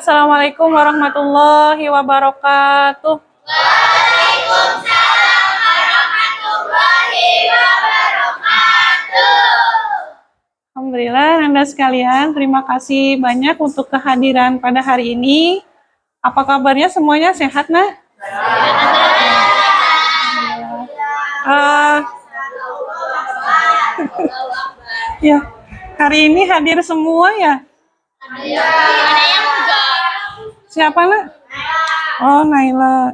Assalamualaikum warahmatullahi wabarakatuh. Waalaikumsalam warahmatullahi wabarakatuh. Alhamdulillah, Anda sekalian, terima kasih banyak untuk kehadiran pada hari ini. Apa kabarnya semuanya, sehat, nah? Ya, hari ini hadir semua ya? Ada yang enggak. Siapa, nak? Oh, Naila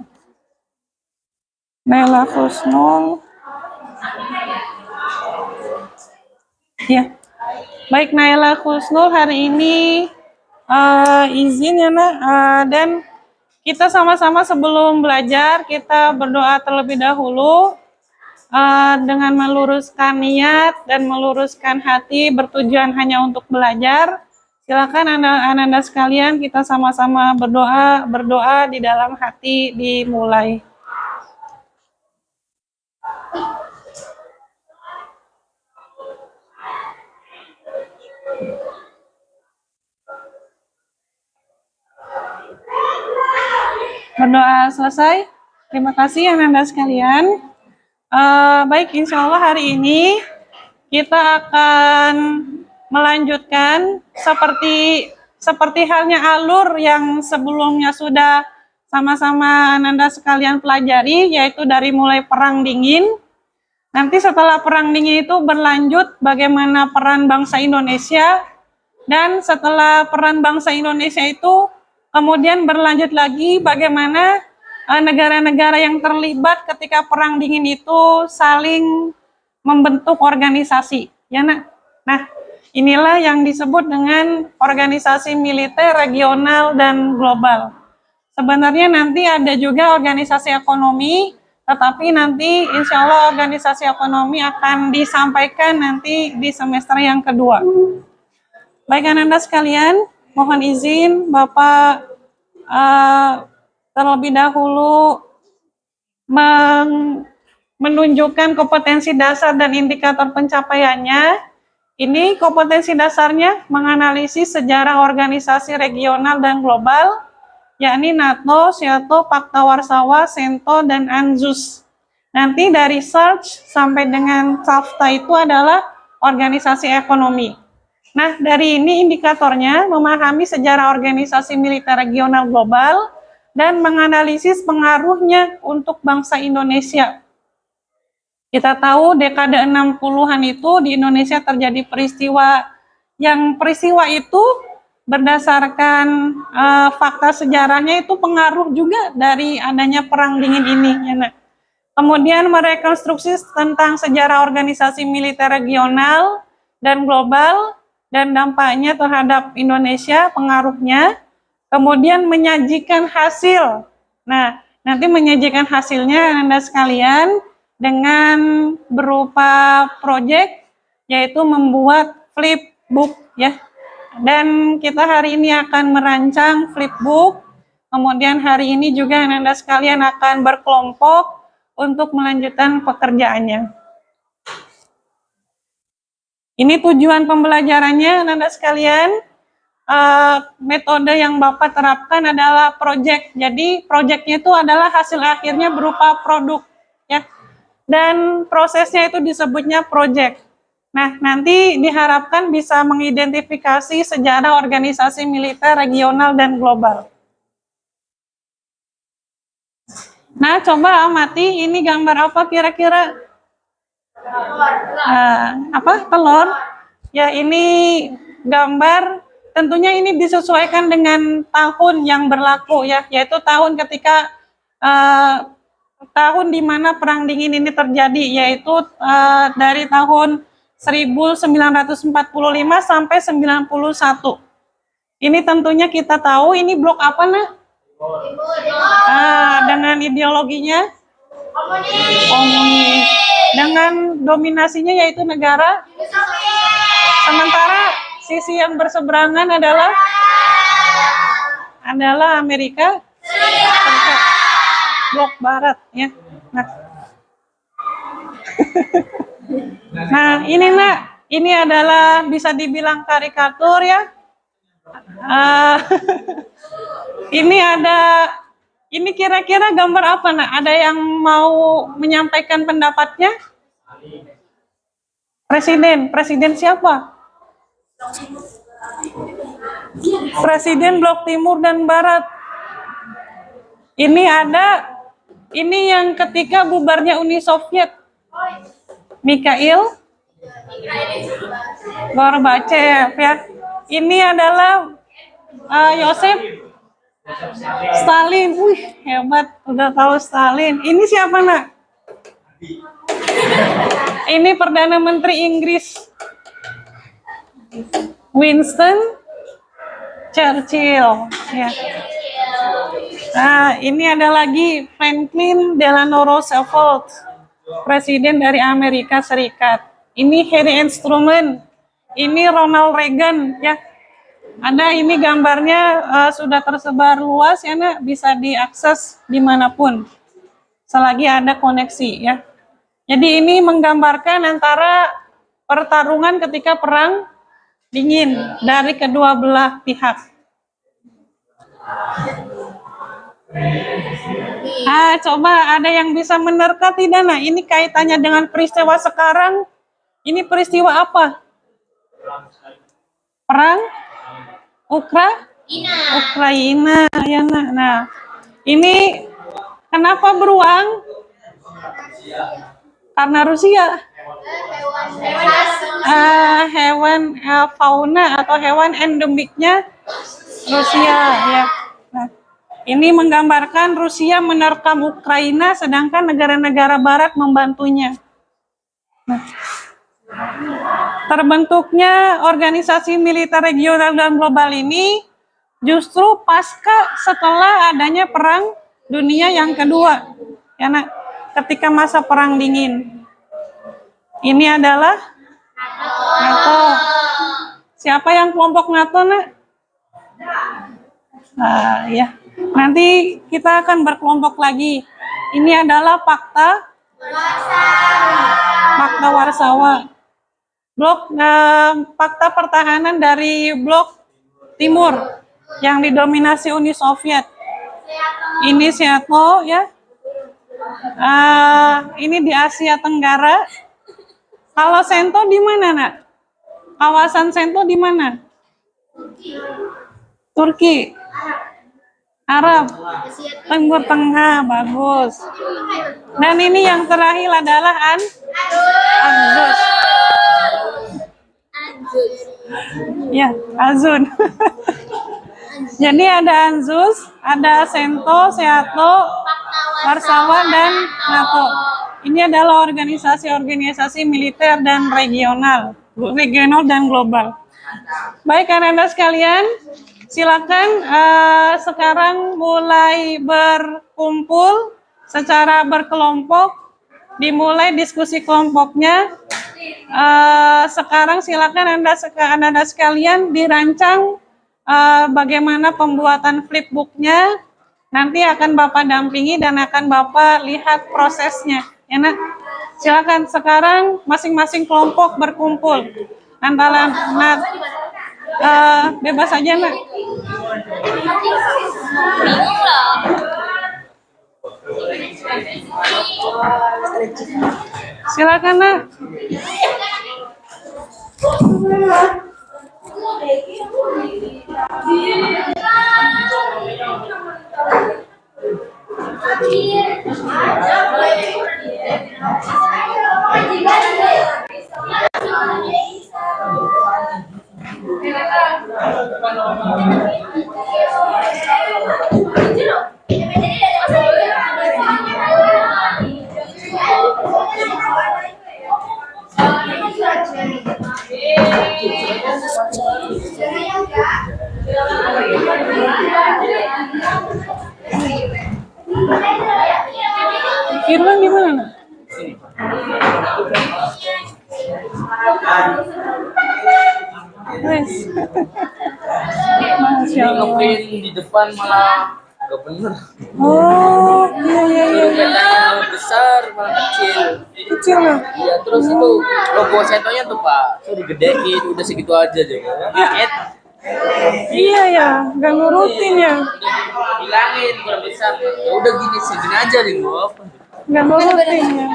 Husnul. Ya, baik Naila Husnul hari ini izin ya nak, dan kita sama-sama sebelum belajar kita berdoa terlebih dahulu dengan meluruskan niat dan meluruskan hati bertujuan hanya untuk belajar. Silakan anak-anak sekalian kita sama-sama berdoa di dalam hati dimulai. Berdoa selesai. Terima kasih anak-anak sekalian. Baik, insya Allah hari ini kita akan melanjutkan seperti halnya alur yang sebelumnya sudah sama-sama Ananda sekalian pelajari, yaitu dari mulai Perang Dingin. Nanti setelah Perang Dingin itu berlanjut bagaimana peran bangsa Indonesia, dan setelah peran bangsa Indonesia itu kemudian berlanjut lagi bagaimana negara-negara yang terlibat ketika Perang Dingin itu saling membentuk organisasi, ya nak. Nah, inilah yang disebut dengan organisasi militer regional dan global. Sebenarnya nanti ada juga organisasi ekonomi, tetapi nanti insya Allah organisasi ekonomi akan disampaikan nanti di semester yang kedua. Baik anak-anak sekalian, mohon izin Bapak terlebih dahulu menunjukkan kompetensi dasar dan indikator pencapaiannya. Ini kompetensi dasarnya menganalisis sejarah organisasi regional dan global, yakni NATO, SEATO, Pakta Warsawa, SENTO, dan ANZUS. Nanti dari search sampai dengan SAFTA itu adalah organisasi ekonomi. Nah, dari ini indikatornya memahami sejarah organisasi militer regional global dan menganalisis pengaruhnya untuk bangsa Indonesia. Kita tahu dekade 60-an itu di Indonesia terjadi peristiwa itu berdasarkan fakta sejarahnya itu pengaruh juga dari adanya Perang Dingin ini. Ya, nah. Kemudian merekonstruksi tentang sejarah organisasi militer regional dan global dan dampaknya terhadap Indonesia, pengaruhnya. Kemudian menyajikan hasil. Nah, nanti menyajikan hasilnya Anda sekalian dengan berupa proyek, yaitu membuat flipbook ya. Dan kita hari ini akan merancang flipbook. Kemudian hari ini juga Anda sekalian akan berkelompok untuk melanjutkan pekerjaannya. Ini tujuan pembelajarannya Anda sekalian. Metode yang Bapak terapkan adalah proyek. Jadi proyeknya itu adalah hasil akhirnya berupa produk ya. Dan prosesnya itu disebutnya proyek. Nah, nanti diharapkan bisa mengidentifikasi sejarah organisasi militer regional dan global. Nah, coba amati ini gambar apa kira-kira? Telur. Ya, ini gambar. Tentunya ini disesuaikan dengan tahun yang berlaku ya, yaitu tahun ketika tahun di mana Perang Dingin ini terjadi, yaitu dari tahun 1945 sampai 91. Ini tentunya kita tahu ini blok apa nah? Dengan ideologinya komunis. Dengan dominasinya yaitu negara. Sementara sisi yang berseberangan adalah Amerika Serikat, blok Barat ya. Nah, ini adalah bisa dibilang karikatur ya. Ini ada, ini kira-kira gambar apa, nak? Ada yang mau menyampaikan pendapatnya? Presiden siapa? Presiden Blok Timur dan Barat. Ini ada, ini yang ketika bubarnya Uni Soviet. Mikhail Gorbachev ya. Ini adalah Yosef Stalin. Wih, hebat, udah tahu Stalin. Ini siapa, nak? Ini Perdana Menteri Inggris, Winston Churchill. Ya. Nah, ini ada lagi Franklin Delano Roosevelt, Presiden dari Amerika Serikat. Ini Harry S. Truman. Ini Ronald Reagan. Ya. Ada ini gambarnya sudah tersebar luas ya, nak, bisa diakses dimanapun selagi ada koneksi ya. Jadi ini menggambarkan antara pertarungan ketika perang dingin dari kedua belah pihak. Coba ada yang bisa menerka tidak, nah? Ini kaitannya dengan peristiwa sekarang. Ini peristiwa apa? Perang Ukraina ya, nah. Nah, ini kenapa beruang? Karena Rusia. Hewan fauna atau hewan endemiknya Rusia ya. Nah, ini menggambarkan Rusia menerkam Ukraina sedangkan negara-negara barat membantunya. Nah, terbentuknya organisasi militer regional dan global ini justru pasca setelah adanya Perang Dunia yang kedua. Ya, nak, ketika masa Perang Dingin. Ini adalah NATO. Siapa yang kelompok NATO, nak? Ya. Nanti kita akan berkelompok lagi. Ini adalah Pakta Warsawa. Pakta pertahanan dari Blok Timur yang didominasi Uni Soviet. Ini Seattle ya. Ini di Asia Tenggara. Kalau Sento di mana, nak? Kawasan Sento di mana? Turki. Arab. Timur Tengah, bagus. Dan ini yang terakhir adalah Anzus. Ya, Azun. Jadi ada Anzus, ada Sento, Seattle, Warsawa, dan NATO. Ini adalah organisasi-organisasi militer dan regional dan global. Baik, anak-anak sekalian, silakan sekarang mulai berkumpul secara berkelompok, dimulai diskusi kelompoknya. Sekarang silakan anda sekalian dirancang bagaimana pembuatan flipbooknya. Nanti akan Bapak dampingi dan akan Bapak lihat prosesnya. Ya, nak? Silakan sekarang masing-masing kelompok berkumpul. Antara bebas saja, nak. Silakan, nak. Irwan di mana, nak? Wes. Masya Allah. Ngeprint di depan malah gak bener. Oh, iya. Yang besar malah kecil. Kecil, lah. Iya, terus itu logo Sentonya tuh, Pak. Itu digedein, udah segitu aja deh. Iya ya, gak nurutin ya. Bilangin kurang bisa. Ya udah gini segini aja nih gua. Nggak nurutin ya.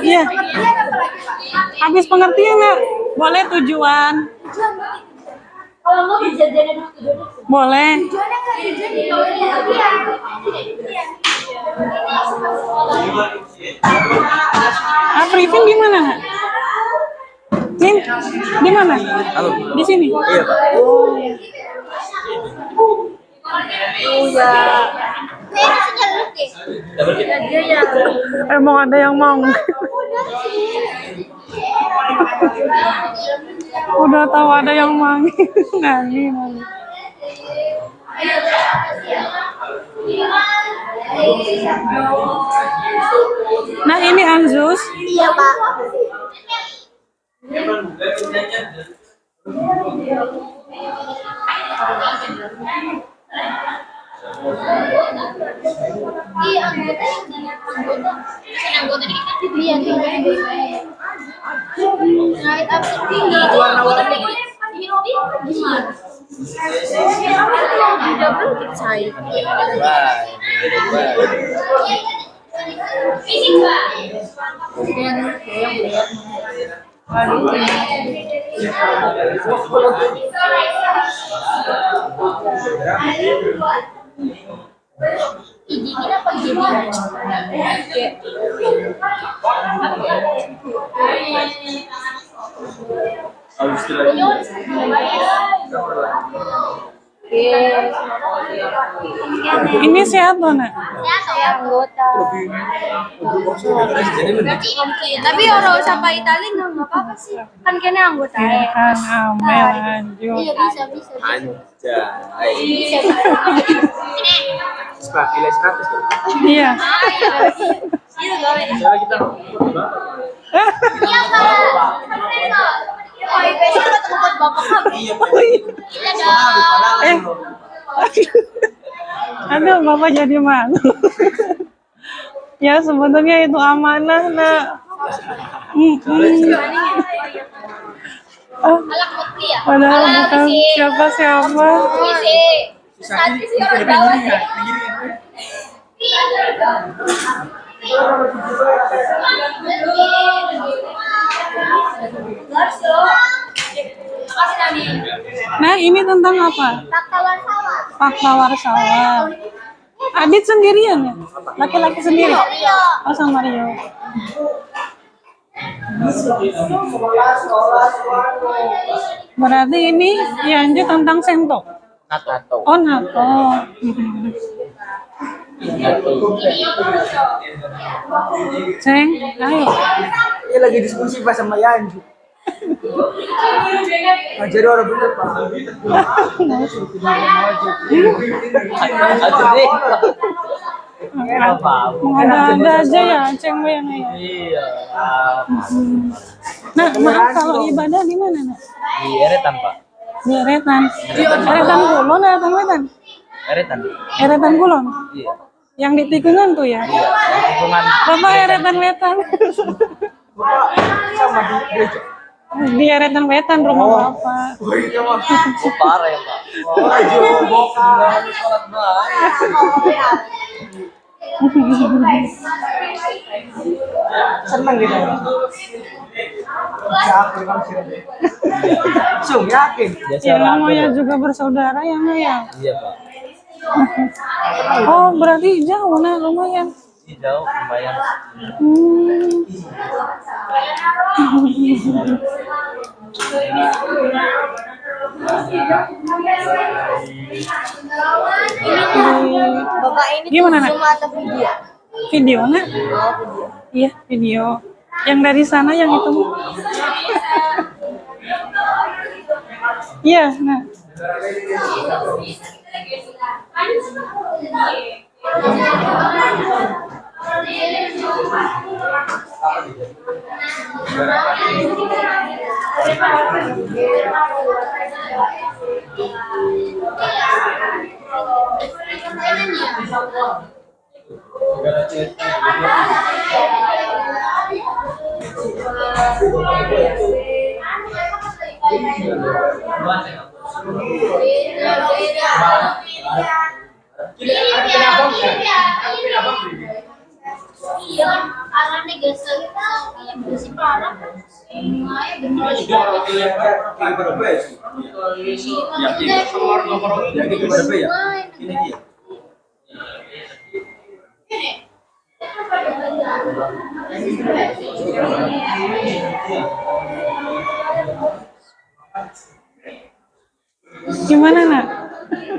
Iya. Habis pengertian nggak? Boleh tujuan. Kalau mau jajannya dulu tujuannya. Boleh. Tujuannya nggak tujuannya kalau iya. Ah, briefing di mana? Nak? Nin, di mana? Di sini. Iya, Pak. Oh, iya. Emang ada yang mau. Udah tahu ada yang manggil. Nani. Nah, ini Anzus. Iya, Pak. Iya, anggota iya, naik absen tinggi. Warna-warna gimana? Double saya. Fisik, Pak. Ini apa gini? Ini siapa, Nak? Anggota. Tapi orang usah Pak Itali nggak apa-apa sih. Kan kayaknya anggota. Kan Amel lanjut. Iya bisa. Anjay. Bisa. Pak, nilai 100 kan? Iya. Iya gawe. Soalnya kita Iya Pak. Oh, IPS kan tempat bapak kami. Iya Pak. Kita ada. Aduh, Bapak jadi malu. Ya, sebenarnya itu amanah, Nak. Alat bukti ya. Padahal bukan siapa-siapa. Tadi sih orang Jawa sih. Nah, ini tentang apa? Fakta wartawan. Fakta wartawan. Adit sendirian ya? Laki-laki sendiri? Oh, sama Rio. Berarti ini Yanju tentang Sento? NATO. Oh, NATO. Ceng, ayo. Ini lagi diskusi Pak sama Yanju. Ngajarin orang bener Pak. Aduh deh. Mengada-ada aja ya, Ceng yang ya. Iya. Nah, maaf kalau ibadah di mana, Nak? Di Eretan, Pak. Di Eretan. Eretan Kulon, Eretan Wetan. Eretan. Eretan Kulon. Iya. Yang di tikungan tuh ya. Iya. Yang tikungan. Bapak Eretan Wetan. Bapak sama di gereja. Di Eretan Wetan rumah Bapak. Oh iya Pak. Oh, parah ya, Pak. Aduh, bokap. Sholat baik. Seneng gitu. Yakin kamu sih. Sung yakin. Biasa Ya orang namanya juga bersaudara ya, Nak ya. Iya, Pak. Oh, berarti jauh, Nak, lumayan. Ini jauh lumayan. Bapak ini Gimana, tuh Nak? Zoom atau video? Video nggak? Oh, video. Iya, video. Yang dari sana yang itu. Iya, nah. Iya, karena gesek bersih parah. Gimana, Nak?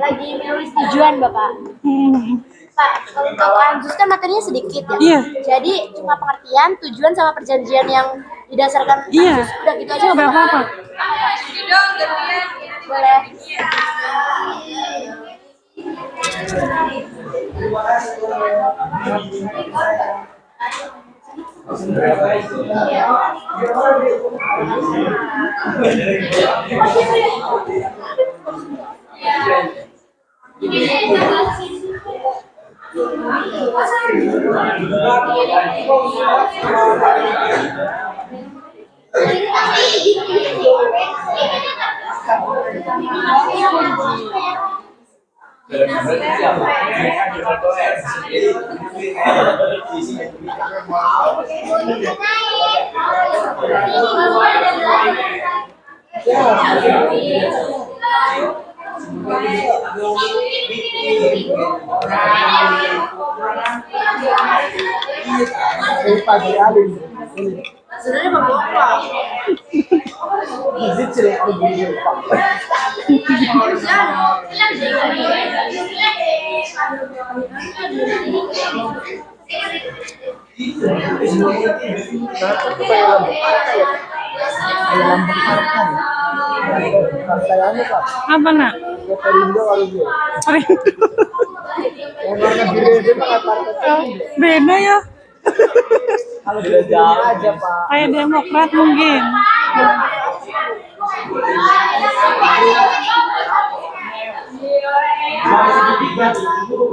Lagi nulis tujuan, Bapak. Pak, kalau Anjus kan materinya sedikit ya. Iya. Jadi cuma pengertian, tujuan sama perjanjian yang didasarkan Iya. Anjus. Udah gitu aja Nggak apa-apa. Boleh. Pagi hari. Sebenarnya Bapak. Izin sih aku video. Apa, Nak? Beda ya. Kalau beda aja Pak. Kayak Demokrat mungkin.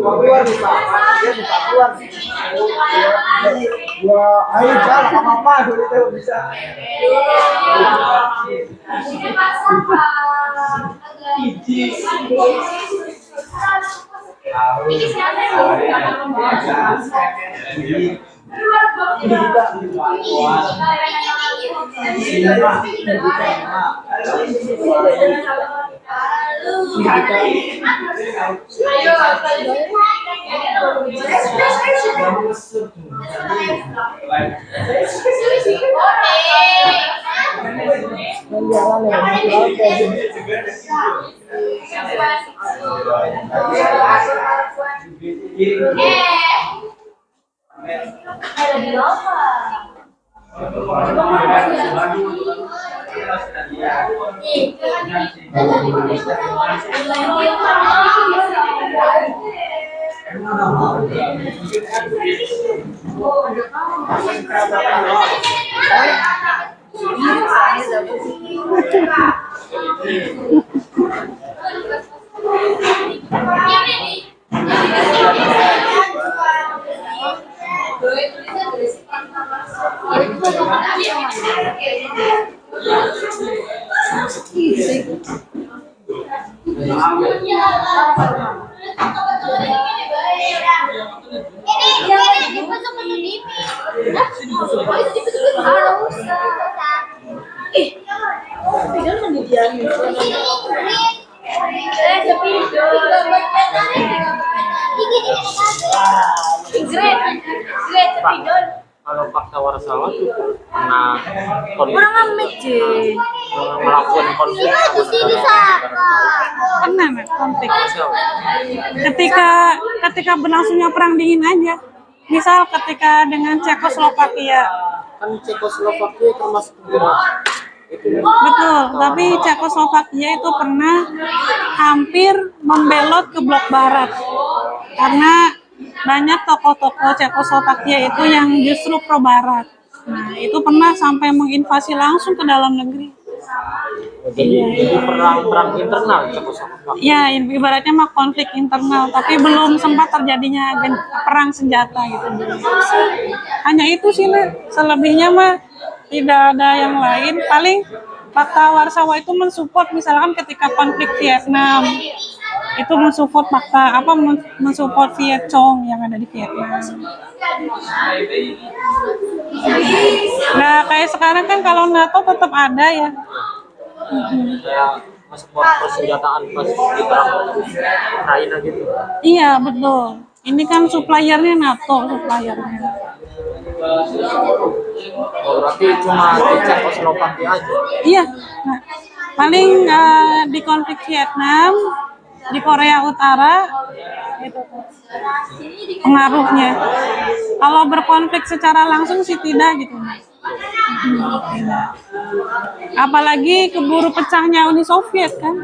Keluar nih Pak. Dia bisa keluar. Ya, ayo jalan apa dulu itu bisa. Kalau fakta warsawa tuh pernah Kurang amat, J. melakukan konflik Di sini bisa. Pernah nggak konflik? Ketika berlangsungnya perang dingin aja. Misal ketika dengan Cekoslovakia. kan Cekoslovakia termasuk negara itu Betul, tapi Cekoslovakia itu pernah hampir membelot ke blok barat. Karena banyak tokoh-tokoh Cekoslovakia itu yang justru pro barat. Nah, itu pernah sampai menginvasi langsung ke dalam negeri. jadi perang internal Cekoslovakia. Ya, ibaratnya mah konflik internal, tapi belum sempat terjadinya perang senjata gitu. Hanya itu sih, Le. Selebihnya mah tidak ada yang lain. Paling Fakta Warsawa itu mensupport misalkan ketika konflik Vietnam itu mensupport mensupport Viet Cong yang ada di Vietnam. Nah, kayak sekarang kan kalau NATO tetap ada ya. Kayak support persenjataan pas di perang Ukraina gitu. Iya, betul. Ini kan suppliernya NATO, suppliernya. Oh, berarti cuma di Cekoslovakia aja. Iya. Nah, paling di konflik Vietnam, di Korea Utara itu pengaruhnya. Kalau berkonflik secara langsung sih tidak gitu. Tidak. Apalagi keburu pecahnya Uni Soviet kan.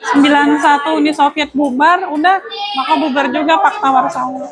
91 Uni Soviet bubar, udah maka bubar juga Fakta Warsawa.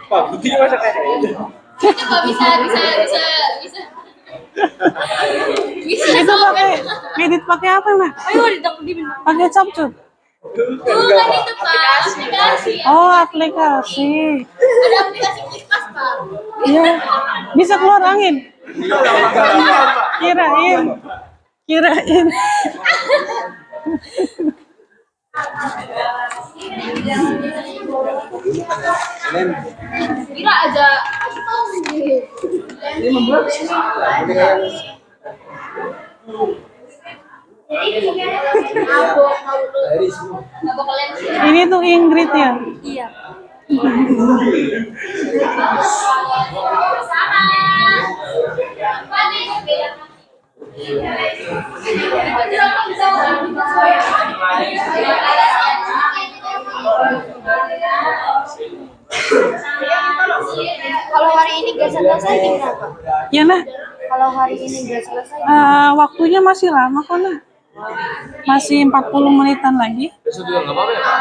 Pak, buktinya masa kayak gitu. Coba bisa. Itu pakai apa, Nak? Ayo dibilang. Pakai capcut. Bukan itu Pak, aplikasi. Oh, aplikasi. Ada aplikasi kipas Pak. Iya. Bisa keluar angin. Kirain. Kira aja. Ini tuh Ingrid ya. Iya. Kalau hari ini nggak selesai gimana Pak? Ya, Nah. Kalau hari ini nggak selesai, Waktunya masih lama kok, Nah. Masih 40 menitan lagi. Besok juga nggak apa-apa ya Pak?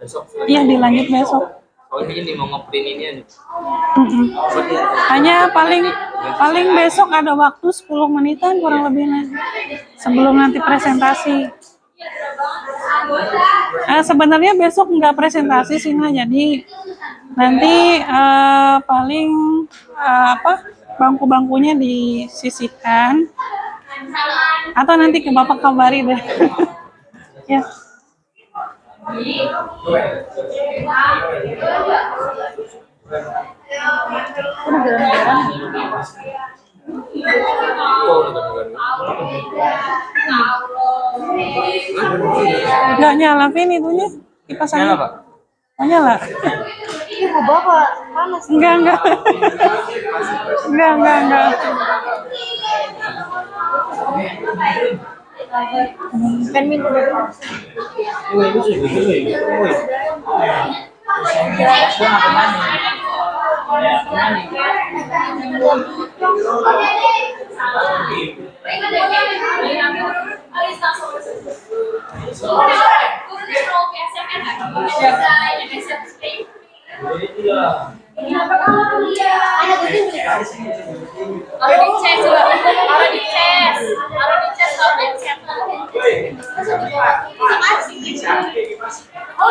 Besok. Iya, dilanjut besok. Oh ini mau ngeprint ini aja. Hanya paling besok ada waktu 10 menitan kurang lebihnya sebelum nanti presentasi. Sebenarnya besok nggak presentasi sih, Nah. Jadi nanti paling bangku-bangkunya disisihkan atau nanti ke Bapak kabari deh. Ya. Nggak nyala, Vin, itunya kipas angin. Nyala, Pak? Oh, nyala. ini mau bawa panas. Enggak. Pen minum. Oh,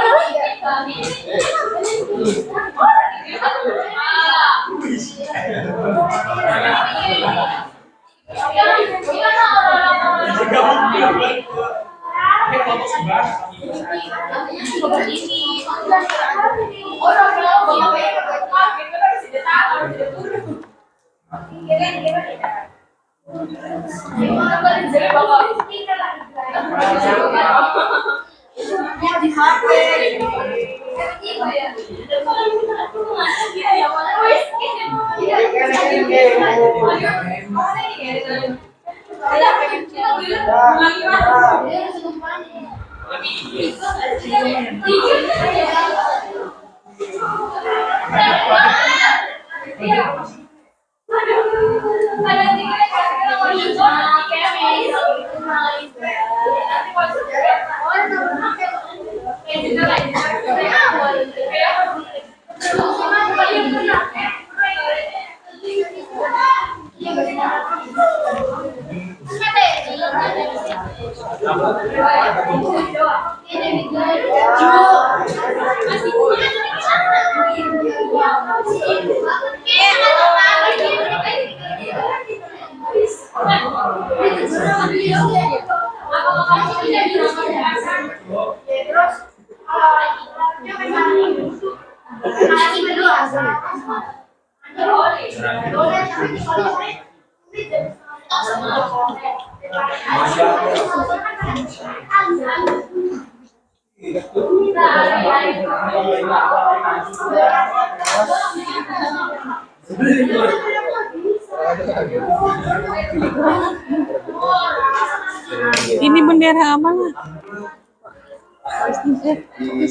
Ini bendera apa lah?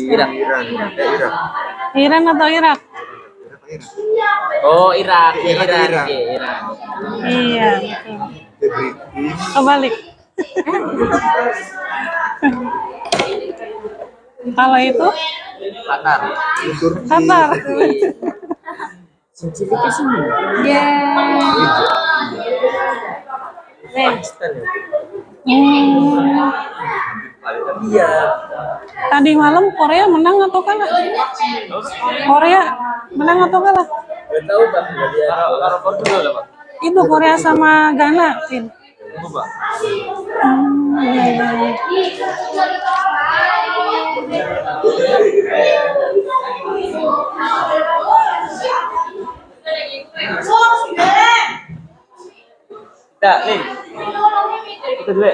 Irak. Iran atau Irak? Oh, Irak. Irak. Irak. Irak. Iya. Betul. Kebalik. Kalau itu Qatar. Qatar. Iya. Tadi malam Korea menang atau kalah? Korea menang atau kalah? Gak tahu Pak. Kalau Portugal lah Pak. Itu Korea sama Ghana, Vin. Itu Pak. Iya, iya, iya. Dah, nih. Itu dulu.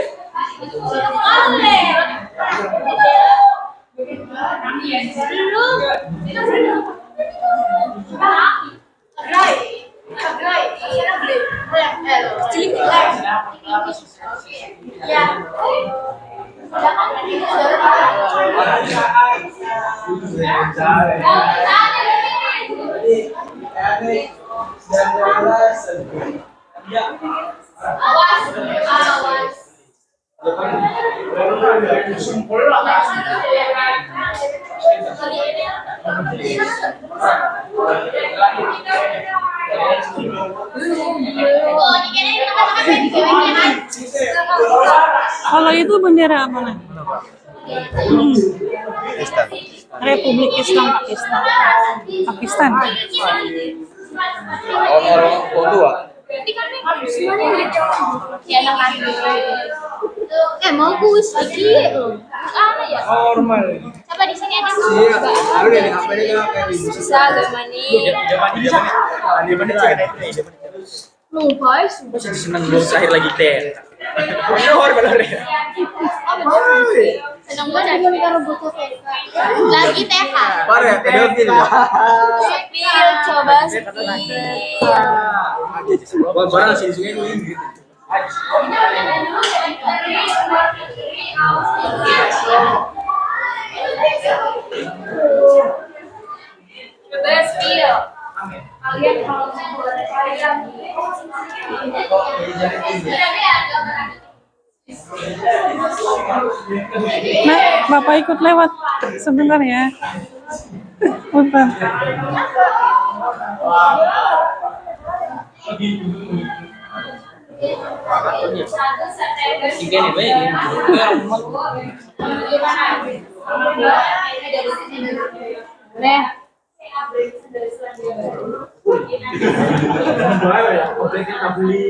Kalau itu bendera apa nah? Republik Islam Pakistan. Pakistan. Orang tua. Mau kuis sedikit. Apa ya? Normal. Coba di sini ada Iya, lalu dari apa ini kalau kayak di musik. bisa gemani. Di mana cek ada Lupa senang belum terakhir lagi teh. Benar. senang banget. Lagi TK. Parah ya, pedofil ya. Spill, coba spill. Barang sini sungai ini. Coba spill. Kalian kalau Nah, Bapak ikut lewat sebentar ya. Bentar. Tiga nih, baik. Nih. Kompleknya tak beli.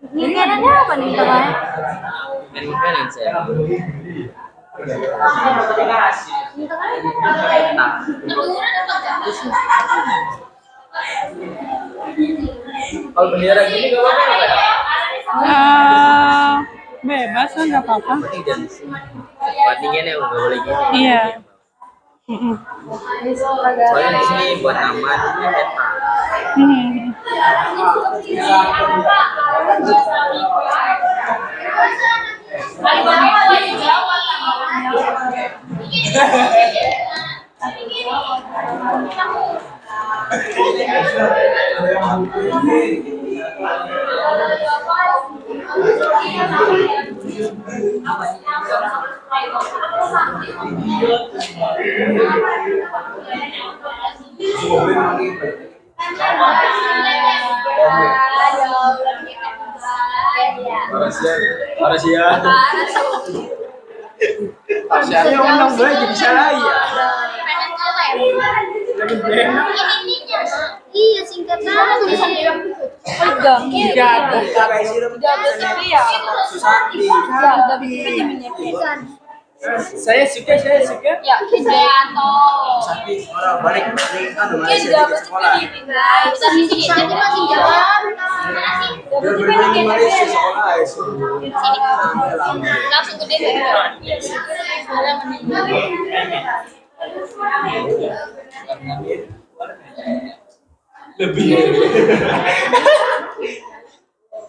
Ini kanannya apa nih namanya? Maintenance ya. Kalau bendera gini gak apa-apa ya? Bebas lah, nggak apa-apa. Penting dan bandingannya nggak boleh gini. Iya. Mm-mm. Soalnya di sini buat aman, ini peta. Hmm. Parasia. Yang menang gue jadi salah ya. Iya, singkatan tulisannya. Saya suka. Ya, Hidayato. Sakti orang balik Malaysia di sekolah. Bisa di sini, jadi masih jalan. Dia bermain di Malaysia sekolah ya. Sini. Langsung gede deh. Lebih.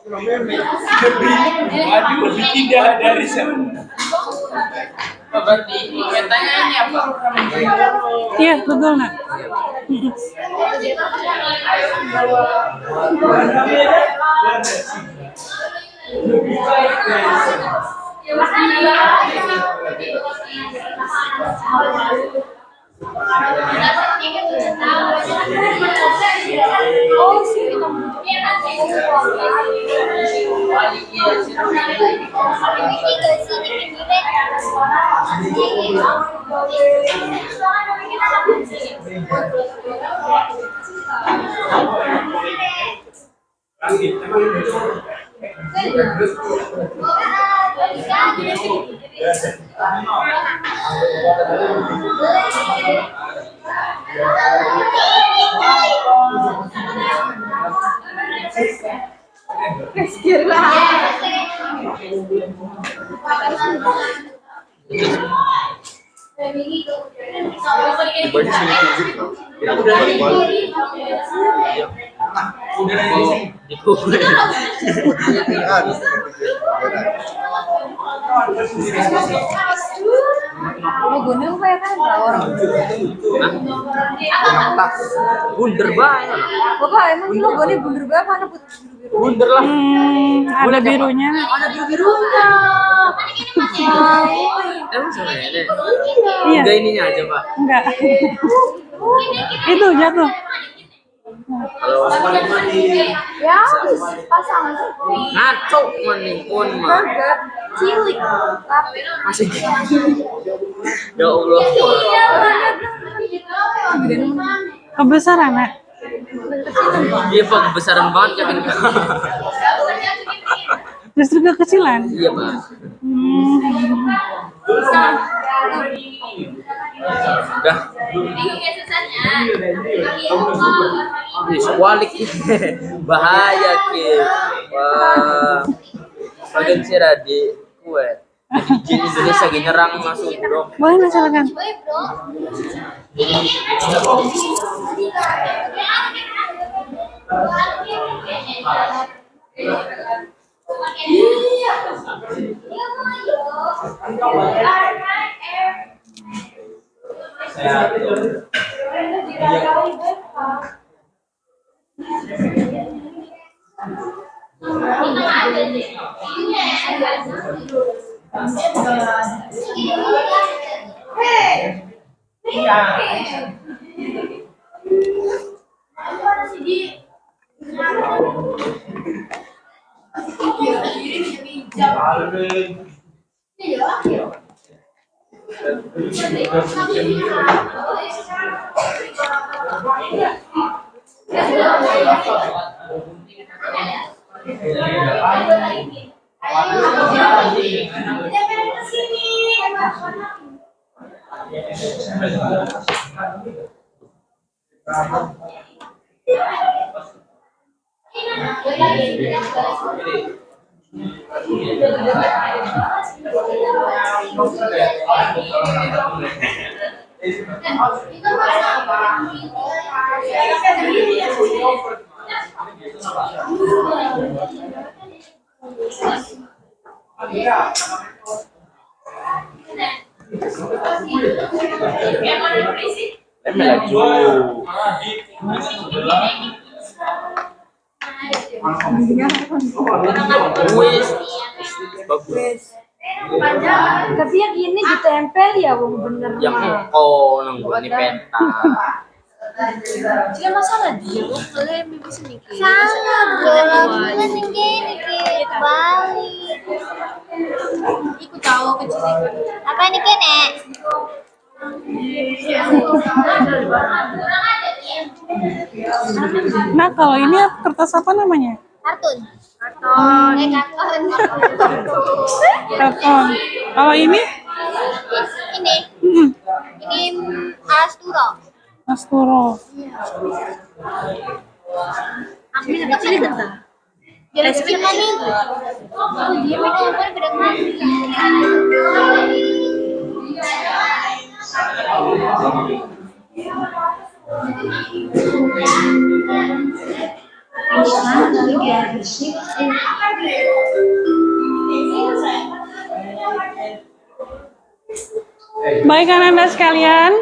Waduh, lebih tidak dari sana. Berarti petanya ini apa? Iya, betul nak. Gunung kayak kan orang. Bunder banget. Bapak emang ini logonya bunder banget mana putih biru? Bunder lah. Ada birunya. Ada biru-birunya. Emang sebenarnya ada? Iya. Enggak ininya aja pak. Enggak. Itu jatuh. Kalau Ya, pasang. ngaco mending pun mah Burger, cilik, tapi masih. Ya Allah. Kebesaran nak. Iya pak kebesaran banget kan. Justru kekecilan. Iya pak. Udah. Ini kualik bahaya ke. Wah. Bagian sih di kue. Jin Indonesia gini nyerang masuk bro. Boleh nak silakan. Melaju. Wis. Bagus. Tapi yang ini ditempel ya, Wong bener. Yang engkau nunggu di peta. Tidak masalah dia, kalian bisa mikir. Salah, bro. Kan mikir balik. Ikut tahu kecil. Apa ini kene? Nah, kalau ini kertas apa namanya? Kartun. Karton. Karton. Kalau ini? Ini. Mm-mm. Ini Asturo. Asturo. Aku minta kecil tentang. Jangan kecil kami. Oh, dia minta apa pada kami. Baik anak-anak sekalian,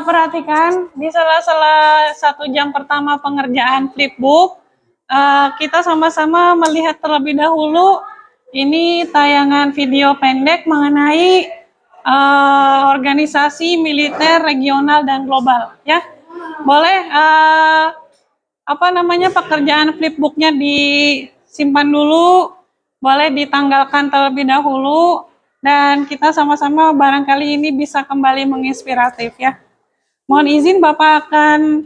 perhatikan di sela-sela 1 jam pertama pengerjaan flipbook, kita sama-sama melihat terlebih dahulu ini tayangan video pendek mengenai organisasi militer regional dan global, ya. Boleh pekerjaan flipbooknya disimpan dulu, boleh ditanggalkan terlebih dahulu, dan kita sama-sama barangkali ini bisa kembali menginspiratif, ya. Mohon izin Bapak akan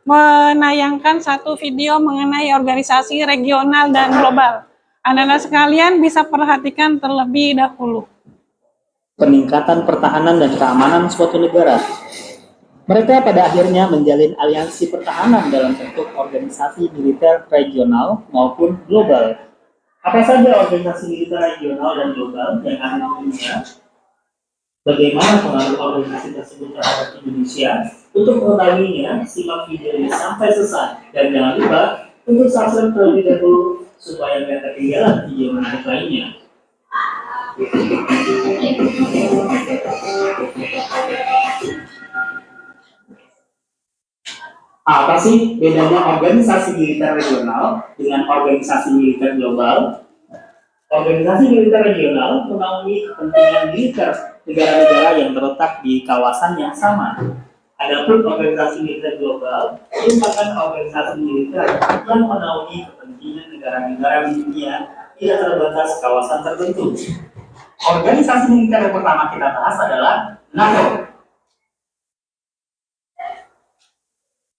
menayangkan satu video mengenai organisasi regional dan global. Anak-anak sekalian bisa perhatikan terlebih dahulu. Peningkatan pertahanan dan keamanan suatu negara. Mereka pada akhirnya menjalin aliansi pertahanan dalam bentuk organisasi militer regional maupun global. Apa saja organisasi militer regional dan global yang ada di dunia? Bagaimana pengaruh organisasi tersebut terhadap Indonesia? Untuk mengetahuinya, simak video ini sampai selesai. Dan jangan lupa untuk subscribe terlebih dahulu supaya tidak ketinggalan video menarik lainnya. Apa sih bedanya organisasi militer regional dengan organisasi militer global? Organisasi militer regional menaungi kepentingan militer negara-negara yang terletak di kawasan yang sama. Adapun organisasi militer global merupakan organisasi militer yang menaungi kepentingan negara-negara di dunia tidak terbatas kawasan tertentu. Organisasi militer yang pertama kita bahas adalah NATO.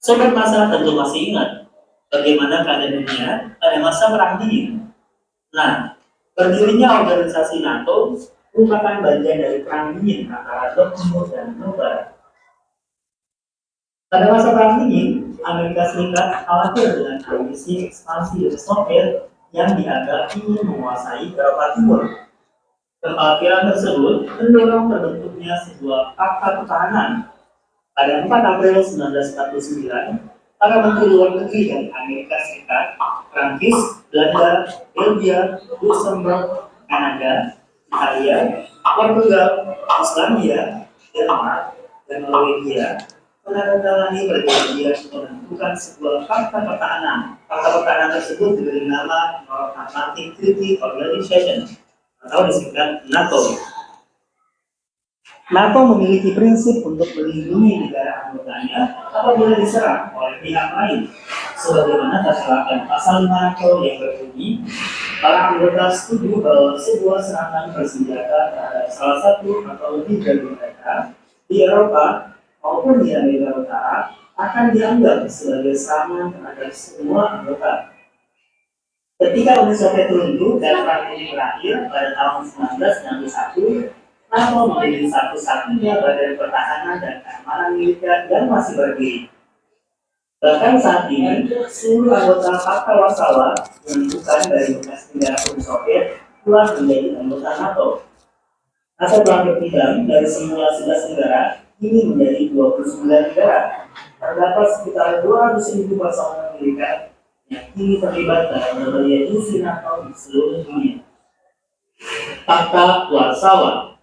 Sobat masa tentu masih ingat bagaimana keadaan dunia pada masa Perang Dingin. Nah, berdirinya organisasi NATO merupakan bagian dari Perang Dingin antara Blok Timur dan Blok Barat. Pada masa Perang Dingin, Amerika Serikat khawatir dengan ambisi ekspansi Uni Soviet yang dianggap ingin menguasai Eropa Timur. Kekhawatiran tersebut mendorong terbentuknya sebuah Pakta Pertahanan. Pada 4 April 1949, para menteri luar negeri dari Amerika Serikat, Prancis, Belanda, Belgia, Luxembourg, Kanada, Italia, Portugal, Islandia, Denmark, dan Norwegia menandatangani perjanjian menentukan sebuah Pakta Pertahanan. Pakta Pertahanan tersebut diberi nama North Atlantic Treaty Organization atau disingkat NATO. NATO memiliki prinsip untuk melindungi negara anggotanya apabila diserang oleh pihak lain. Sebagaimana tertera pasal 5 yang berbunyi, para anggota setuju bahwa sebuah serangan bersenjata terhadap salah satu atau lebih dari mereka di Eropa maupun di Amerika Utara akan dianggap sebagai serangan terhadap semua anggota. Ketika Uni Soviet runtuh dan perang ini berakhir pada tahun 1991, NATO menjadi satu-satunya badan pertahanan dan keamanan militer yang masih berdiri. Bahkan saat ini, seluruh anggota Pakta Warsawa yang bukan dari bekas negara Uni Soviet telah menjadi anggota NATO. NATO telah berpindah dari semula 11 negara, kini menjadi 29 negara. Terdapat sekitar 200.000 personel militer yang kini terlibat dalam berbagai misi NATO di seluruh dunia. Pakta Warsawa.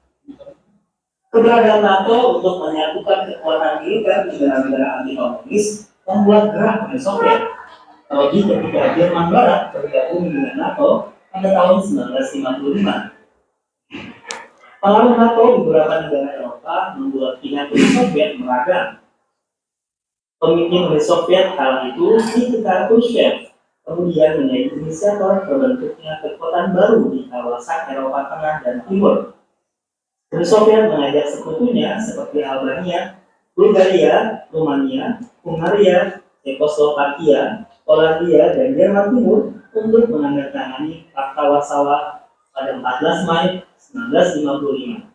Keberadaan NATO untuk menyatukan kekuatan militer negara-negara anti-komunis membuat gerak Uni Soviet, terlebih ketika Jerman Barat bergabung dengan NATO pada tahun 1955. Pengaruh NATO di beberapa negara Eropa membuat pihak Uni Soviet meragam. Pemimpin Uni Soviet kala itu Nikita Khrushchev kemudian menjadi inisiator terbentuknya kekuatan baru di kawasan Eropa Tengah dan Timur. Uni Soviet mengajak sekutunya seperti Albania, Bulgaria, Rumania, Hungaria, Cekoslovakia, Polandia, dan Jerman Timur untuk menandatangani Pakta Warsawa pada 14 Mei 1955.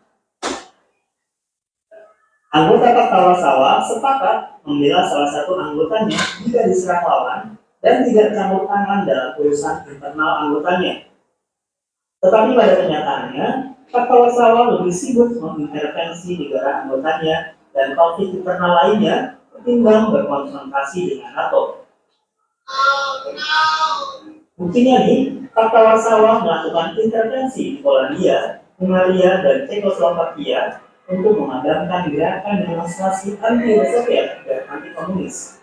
Anggota Pakta Warsawa sepakat membela salah satu anggotanya jika diserang lawan dan tidak campur tangan dalam urusan internal anggotanya. Tetapi pada kenyataannya, Pakta Warsawa lebih sibuk mengintervensi negara anggotanya dan konflik internal lainnya ketimbang berkonfrontasi dengan NATO. Buktinya nih, Pakta Warsawa melakukan intervensi di Polandia, Hungaria, dan Cekoslovakia untuk memadamkan gerakan demonstrasi anti-Uni Soviet dan anti-komunis.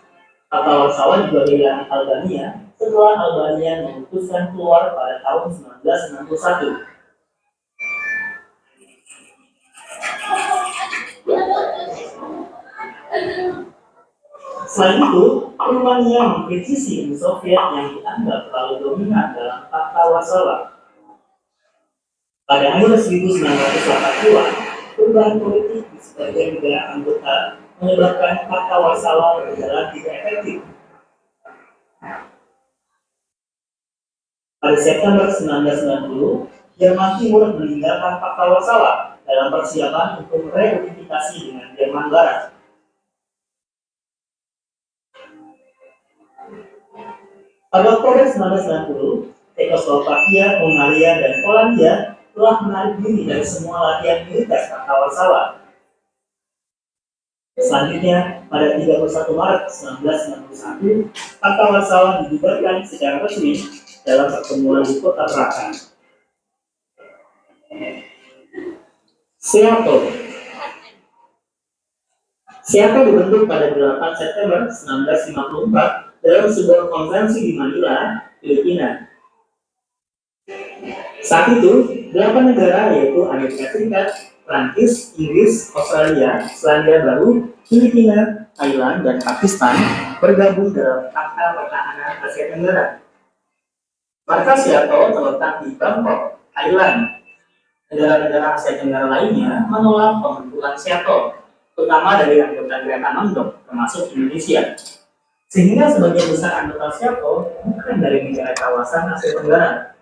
Pakta Warsawa juga kehilangan Albania setelah Albania memutuskan keluar pada tahun 1961. Selain itu, Rumania mengkritisi Uni Soviet yang dianggap terlalu dominan dalam Pakta Warsawa. Pada akhir 1980-an, perubahan politik di sebagian negara anggota menyebabkan Pakta Warsawa berjalan tidak efektif. Pada September 1990, Jerman Timur meninggalkan Pakta Warsawa dalam persiapan untuk reunifikasi dengan Jerman Barat. Pada Oktober 1990, Cekoslovakia, Hungaria, dan Polandia telah menarik diri dari semua latihan militer Pakta Warsawa. Selanjutnya, pada 31 Maret 1991, Pakta Warsawa dibubarkan secara resmi dalam pertemuan di kota Praga. SEATO. SEATO dibentuk pada 8 September 1954 dalam sebuah konferensi di Manila, Filipina. Saat itu, 8 negara yaitu Amerika Serikat, Prancis, Inggris, Australia, Selandia Baru, Filipina, Thailand, dan Pakistan bergabung dalam Pakta Pertahanan Asia Tenggara. Markas SEATO terletak di Bangkok, Thailand. Negara-negara Asia Tenggara lainnya menolak pembentukan SEATO, terutama dari anggota Gerakan Lombok, termasuk Indonesia. Sehingga sebagian besar anggota SEATO bukan dari negara kawasan Asia Tenggara.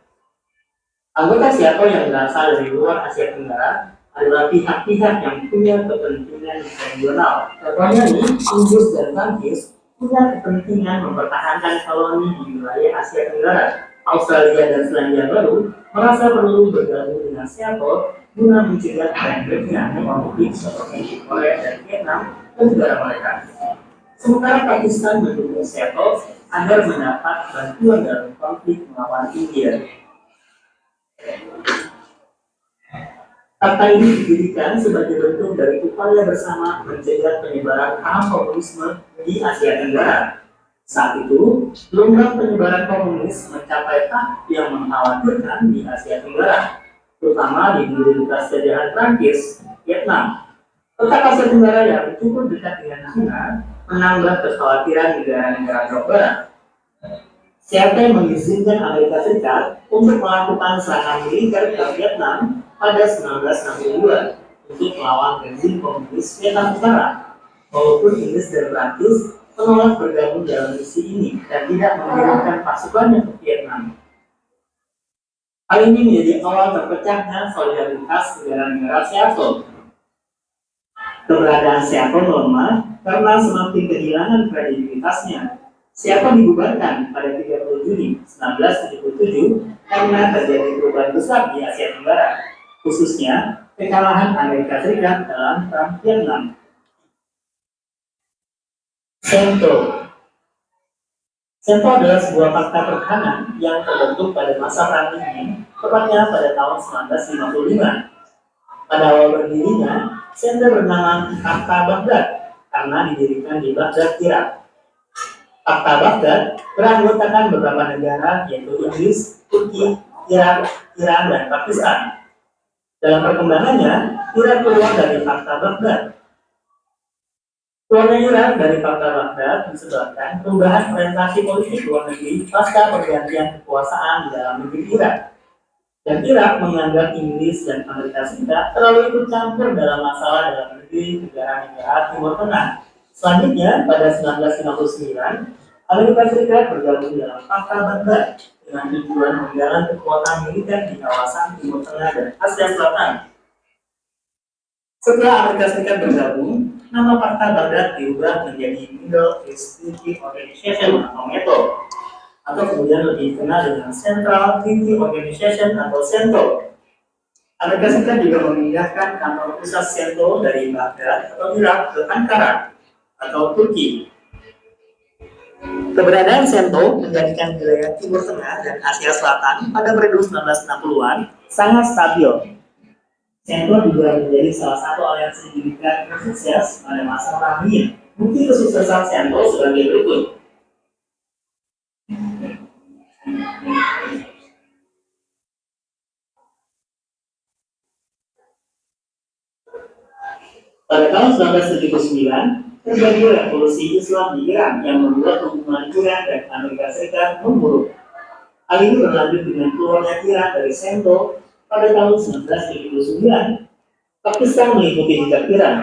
Anggota SEATO yang berasal dari luar Asia Tenggara adalah pihak-pihak yang punya kepentingan regional. Contohnya nih, Inggris dan Prancis punya kepentingan mempertahankan koloni di wilayah Asia Tenggara. Australia dan Selandia Baru merasa perlu bergabung dengan SEATO guna mencegah konfliknya konflik seperti Korea dan Vietnam ke negara mereka. Sementara Pakistan mendukung SEATO agar mendapat bantuan dalam konflik melawan India. Pakta ini didirikan sebagai bentuk dari upaya bersama mencegah penyebaran paham komunisme di Asia Tenggara. Saat itu, gelombang penyebaran komunis mencapai tahap yang mengkhawatirkan di Asia Tenggara, terutama di bekas jajahan Prancis, Vietnam. Letak Asia Tenggara yang cukup dekat dengan China menambah kekhawatiran negara-negara Blok Barat. Siapa yang mengizinkan Amerika Serikat untuk melakukan serangan militer ke Vietnam pada 1962 untuk melawan rezim komunis Vietnam Utara? Walaupun Inggris dan Prancis menolak bergabung dalam misi ini dan tidak mengirimkan pasukannya ke Vietnam. Hal ini menjadi awal terpecahnya solidaritas negara-negara Seattle. Keberadaan Seattle melemah karena semakin kehilangan kredibilitasnya. Seattle dibubarkan pada 30 Juni 1977 karena terjadi perubahan besar di Asia Tenggara, khususnya kekalahan Amerika Serikat dalam Perang Vietnam. CENTO adalah sebuah fakta pertahanan yang terbentuk pada masa Perang Dingin, tepatnya pada tahun 1955. Pada awal berdirinya, CENTO bernama Fakta Baghdad karena didirikan di Baghdad, Irak. Fakta Baghdad beranggotakan beberapa negara yaitu Inggris, Turki, Iran, dan Pakistan. Dalam perkembangannya, Irak keluar dari Fakta Baghdad. Keluarnya Irak dari Fakta Baghdad disebabkan perubahan orientasi politik luar negeri pasca pergantian kekuasaan di dalam negeri Irak. Dan Irak menganggap Inggris dan Amerika Serikat terlalu ikut campur dalam masalah dalam negeri negara-negara Timur Tengah. Selanjutnya, pada 1959, Amerika Serikat bergabung dalam Fakta Baghdad dengan tujuan menggalang kekuatan militer di kawasan Timur Tengah dan Asia Selatan. Setelah Amerika Serikat bergabung, nama Fakta Baghdad diubah menjadi Middle East Treaty Organization atau METO, atau kemudian lebih dikenal dengan Central Treaty Organization atau CENTO. Amerika Serikat juga memindahkan kantor pusat CENTO dari Baghdad atau Irak ke Ankara atau Turki. Keberadaan CENTO menjadikan wilayah Timur Tengah dan Asia Selatan pada periode 1960-an sangat stabil. CENTO juga menjadi salah satu aliansi militer yang sukses pada masa Perang Dingin. Bukti kesuksesan CENTO sebagai berikut. Pada tahun 1979, terjadi revolusi Islam di Iran yang membuat hubungan Iran dan Amerika Serikat memburuk. Hal ini berlanjut dengan keluarnya Iran dari CENTO pada tahun 1979. Pakistan mengikuti jejak Iran.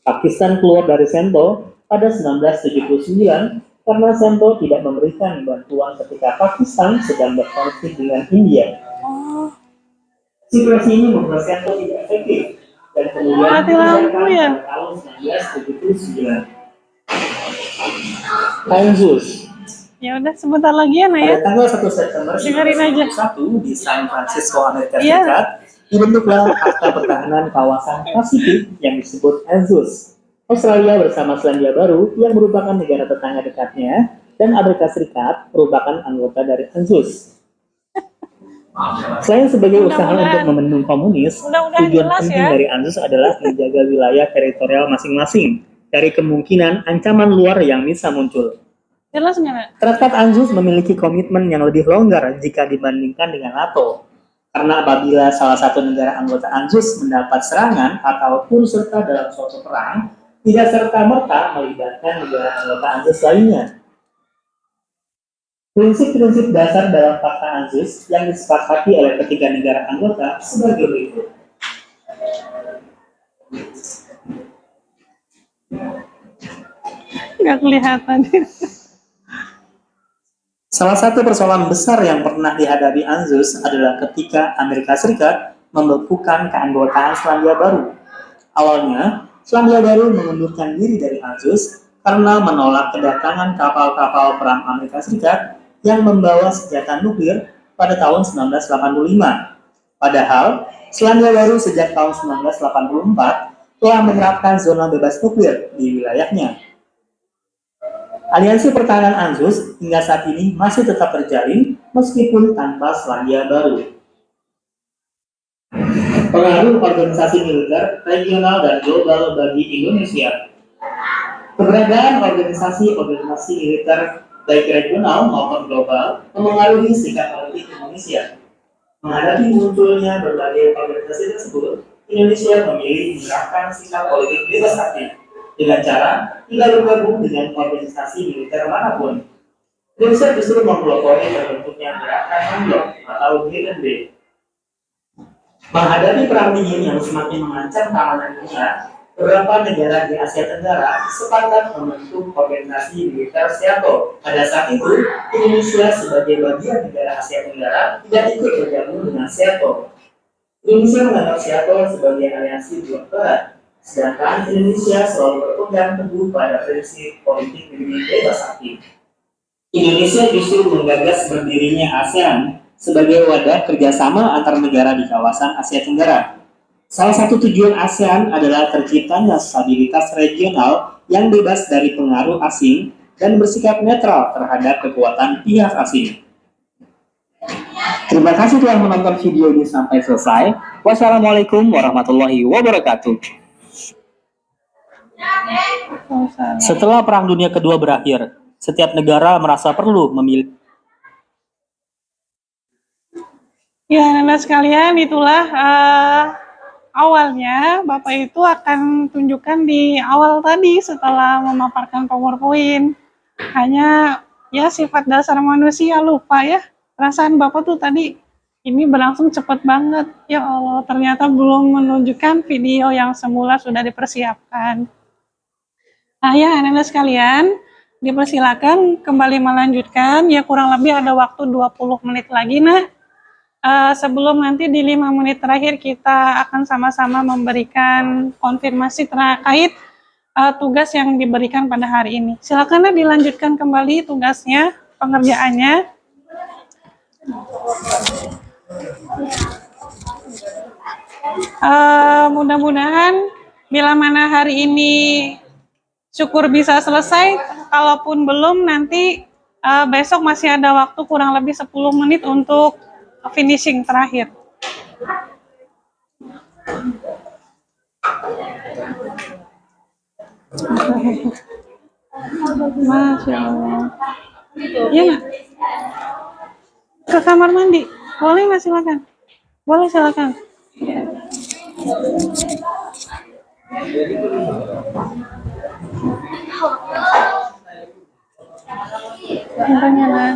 Pakistan keluar dari CENTO pada 1979 karena CENTO tidak memberikan bantuan ketika Pakistan sedang berkonflik dengan India. Situasi ini membuat CENTO tidak efektif dan kemudian Mati lampu ya? pada tahun 1979. ANZUS. Ya udah sebentar lagi ya, Nah ya. Pada tanggal 1 September Dengerin aja. 1991 di San Francisco, Amerika Iya. Serikat, dibentuklah Fakta Pertahanan Kawasan Pasifik yang disebut ANZUS. Australia bersama Selandia Baru yang merupakan negara tetangga dekatnya dan Amerika Serikat merupakan anggota dari ANZUS. Selain sebagai usaha untuk membendung komunis, Mudah-mudahan tujuan jelas penting ya. dari ANZUS adalah menjaga wilayah teritorial masing-masing dari kemungkinan ancaman luar yang bisa muncul. Jelas nggak, Nak? Traktat ANZUS memiliki komitmen yang lebih longgar jika dibandingkan dengan NATO. Karena apabila salah satu negara anggota ANZUS mendapat serangan atau turut serta dalam suatu perang, tidak serta-merta melibatkan negara anggota ANZUS lainnya. Prinsip-prinsip dasar dalam Fakta ANZUS yang disepakati oleh ketiga negara anggota sebagai berikut. Nggak kelihatan. Salah satu persoalan besar yang pernah dihadapi ANZUS adalah ketika Amerika Serikat membekukan keanggotaan Selandia Baru. Awalnya, Selandia Baru mengundurkan diri dari ANZUS karena menolak kedatangan kapal-kapal perang Amerika Serikat yang membawa senjata nuklir pada tahun 1985. Padahal, Selandia Baru sejak tahun 1984 telah menerapkan zona bebas nuklir di wilayahnya. Aliansi pertahanan ANZUS hingga saat ini masih tetap terjalin meskipun tanpa Selandia Baru. Pengaruh organisasi militer regional dan global bagi Indonesia. Keberadaan organisasi militer baik regional maupun global memengaruhi sikap politik Indonesia. Menghadapi munculnya berbagai organisasi tersebut, Indonesia memilih menerapkan sikap politik bebas aktif dengan cara tidak bergabung dengan organisasi militer manapun. Indonesia justru mempelopori terbentuknya gerakan non-blok atau G&B. Menghadapi perang dingin yang semakin mengancam keamanan dunia, beberapa negara di Asia Tenggara sepakat membentuk organisasi militer SEATO. Pada saat itu, Indonesia sebagai bagian negara Asia Tenggara tidak ikut bergabung dengan SEATO. Indonesia menganggap SEATO sebagai aliansi blok barat, sedangkan Indonesia selalu berpegang teguh pada prinsip politik negeri bebas aktif. Indonesia justru menggagas berdirinya ASEAN sebagai wadah kerjasama antar negara di kawasan Asia Tenggara. Salah satu tujuan ASEAN adalah terciptanya stabilitas regional yang bebas dari pengaruh asing dan bersikap netral terhadap kekuatan pihak asing. Terima kasih telah menonton video ini sampai selesai. Wassalamualaikum warahmatullahi wabarakatuh. Setelah Perang Dunia Kedua berakhir, setiap negara merasa perlu memilih. Ya, anak-anak sekalian, itulah awalnya Bapak itu akan tunjukkan di awal tadi setelah memaparkan PowerPoint. Hanya ya sifat dasar manusia lupa ya. Perasaan Bapak tuh tadi ini berlangsung cepat banget. Ya Allah, ternyata belum menunjukkan video yang semula sudah dipersiapkan. Nah ya anak-anak sekalian, dipersilakan kembali melanjutkan. Ya kurang lebih ada waktu 20 menit lagi. Nah, sebelum nanti di 5 menit terakhir kita akan sama-sama memberikan konfirmasi terkait tugas yang diberikan pada hari ini. Silakan dilanjutkan kembali tugasnya, pengerjaannya. Mudah-mudahan bila mana hari ini syukur bisa selesai, kalaupun belum nanti besok masih ada waktu kurang lebih 10 menit untuk finishing terakhir. Masya Allah. Iya nggak? Ke kamar mandi? Boleh nggak, silakan? Boleh, silakan. Tanya lah.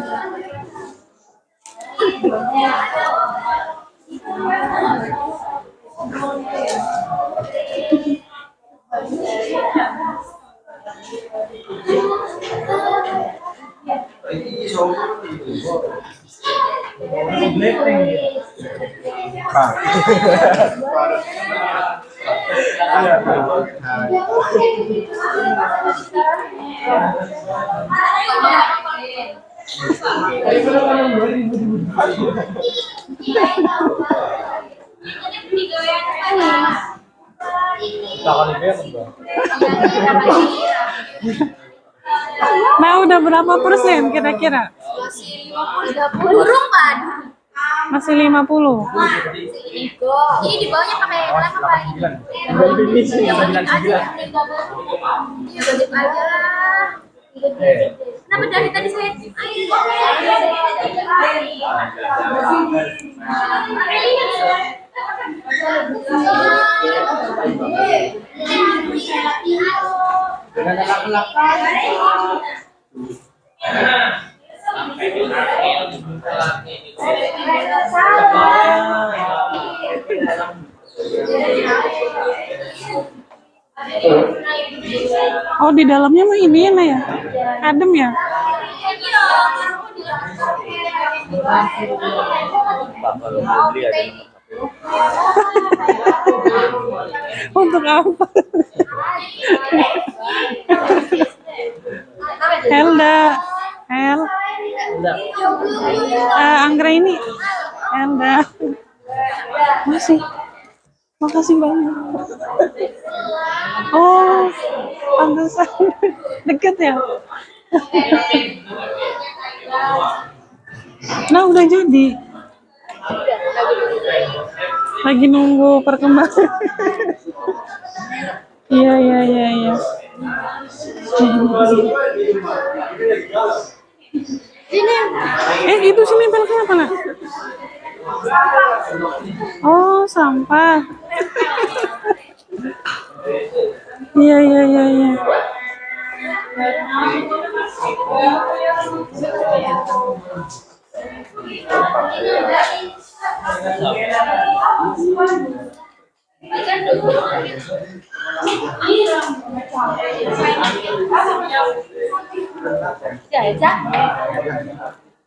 Nah, udah berapa persen kira-kira? Burung kan? Masih 50. Ini di bawahnya pakai lem apa ini? Gosip aja. Kenapa dari tadi saya? Oh, di dalamnya mah ini ya? Adem ya? Untuk apa? Helda, Anggra ini, Helda, makasih banyak. Oh, pantesan deket ya. Nah, udah jadi. Lagi nunggu perkembangan. Iya. Itu sini nempel kenapa, Nak? Oh, sampah. Iya.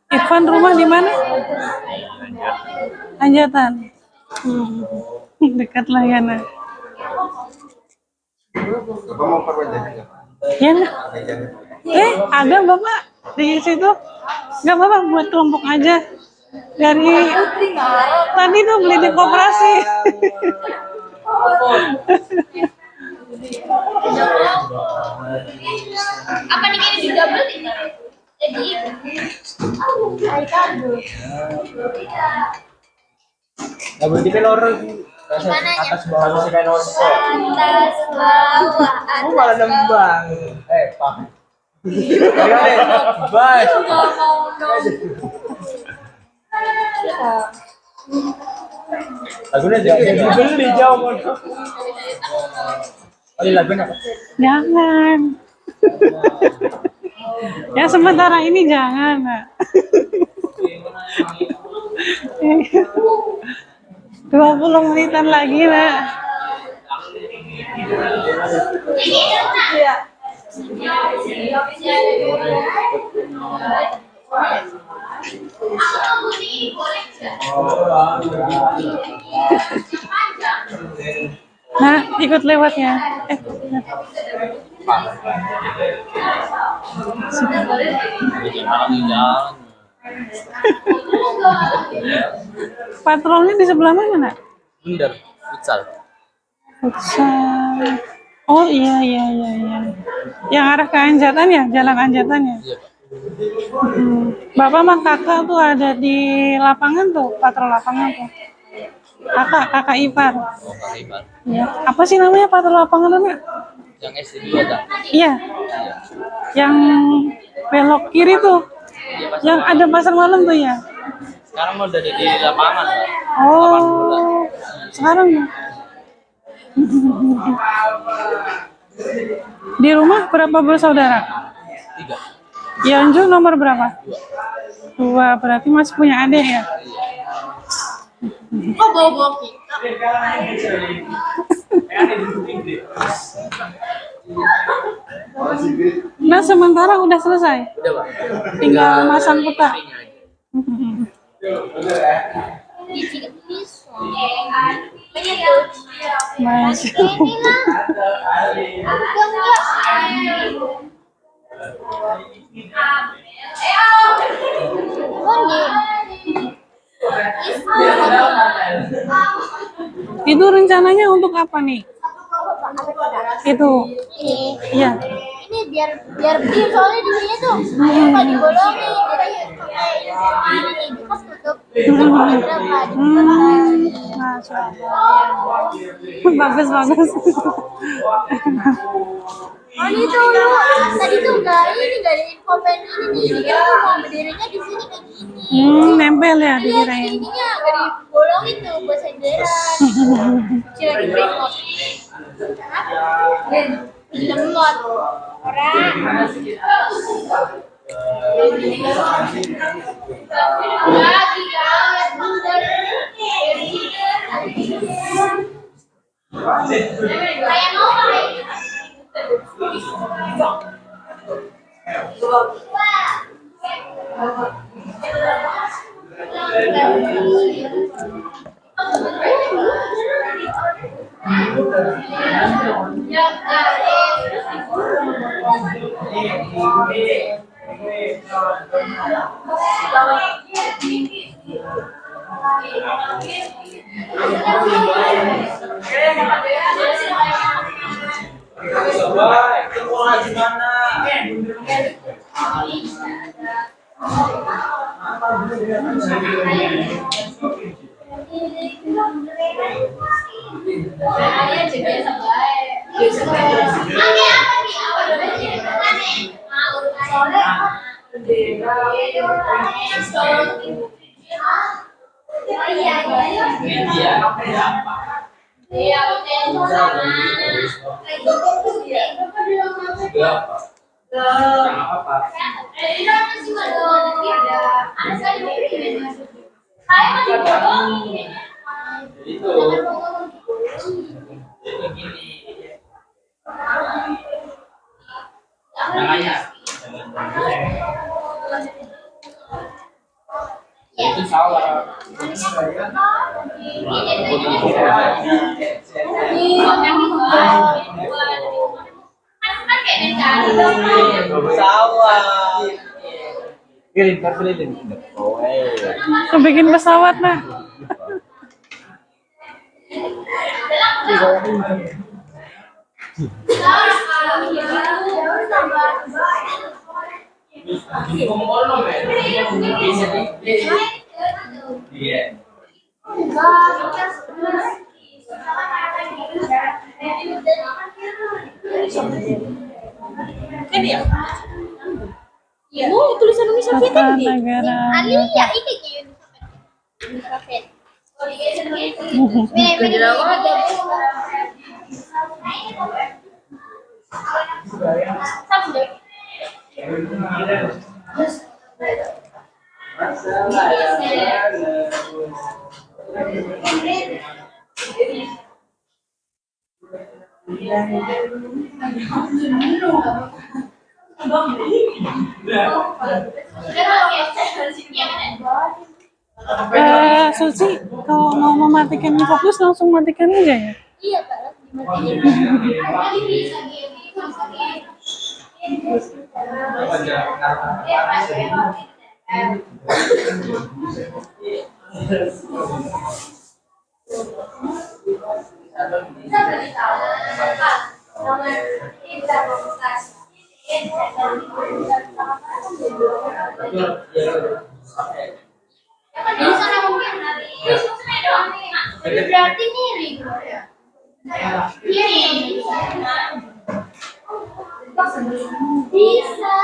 Irfan rumah di mana? Anjatan. Dekat lah ya nak. Ya nak. Ada bapak di situ. Nggak apa-apa buat kelompok aja. Dari tadi tuh beli di koperasi. Apa nih ini juga beli? Jadi Nggak boleh dipelor atas bawah masih kayak atas bawah Kamu malah nembang. Pak. Iya deh. Bye. Lagunya jadi beli jauh mau. Oh, lagunya apa? Jangan. Ya sementara ini jangan nak. 20 menitan lagi nak. Nah, ikut lewat ya. Patrolnya di sebelah mana nak? Bundar, futsal. Futsal. Oh iya. Yang arah ke Anjatan ya, jalan Anjatan ya. Iya. Bapak sama kakak tuh ada di lapangan tuh, patrol lapangan tuh. Kakak ipar. Oh, Kak Iban. Ya. Apa sih namanya patrol lapangan tuh nak? Yang SD dulu ada. Iya. Yang belok kiri tuh. Yang ada pasar malam tuh ya. Sekarang mau dari di lapangan, Pak. Oh. Sekarang ya. Di rumah berapa bersaudara? 3. Yanju nomor berapa? 2. Berarti masih punya adik ya? oh bawa kita. Nah sementara udah selesai. Udah, Pak. Tinggal masang peta. Mas. Itu rencananya untuk apa nih? Itu. Iya. Ini biar beli soalnya di sini tuh kalau dibolongin jadi ini bekas tutup berapa Masya Allah. Bagus. oh ini tuh lu tadi tuh nggak ada info pen ini nih dia tuh mau berdirinya di sini kayak gini Nempel ya lihat dikirain. ininya nggak dibolongin tuh buat senderan cila di breakfast lemot orang lagi kayak mau Itu sawah. Sawah. Kirim lilin. Oh, Bikin pesawat nah. Iya. Oh, tulisan Uni Soviet Kota ini. negara. Ali ya, ini Uni Soviet. Suci, kalau mau mematikan fokus langsung matikan aja ya. Iya, Pak. Berarti miring. Bisa.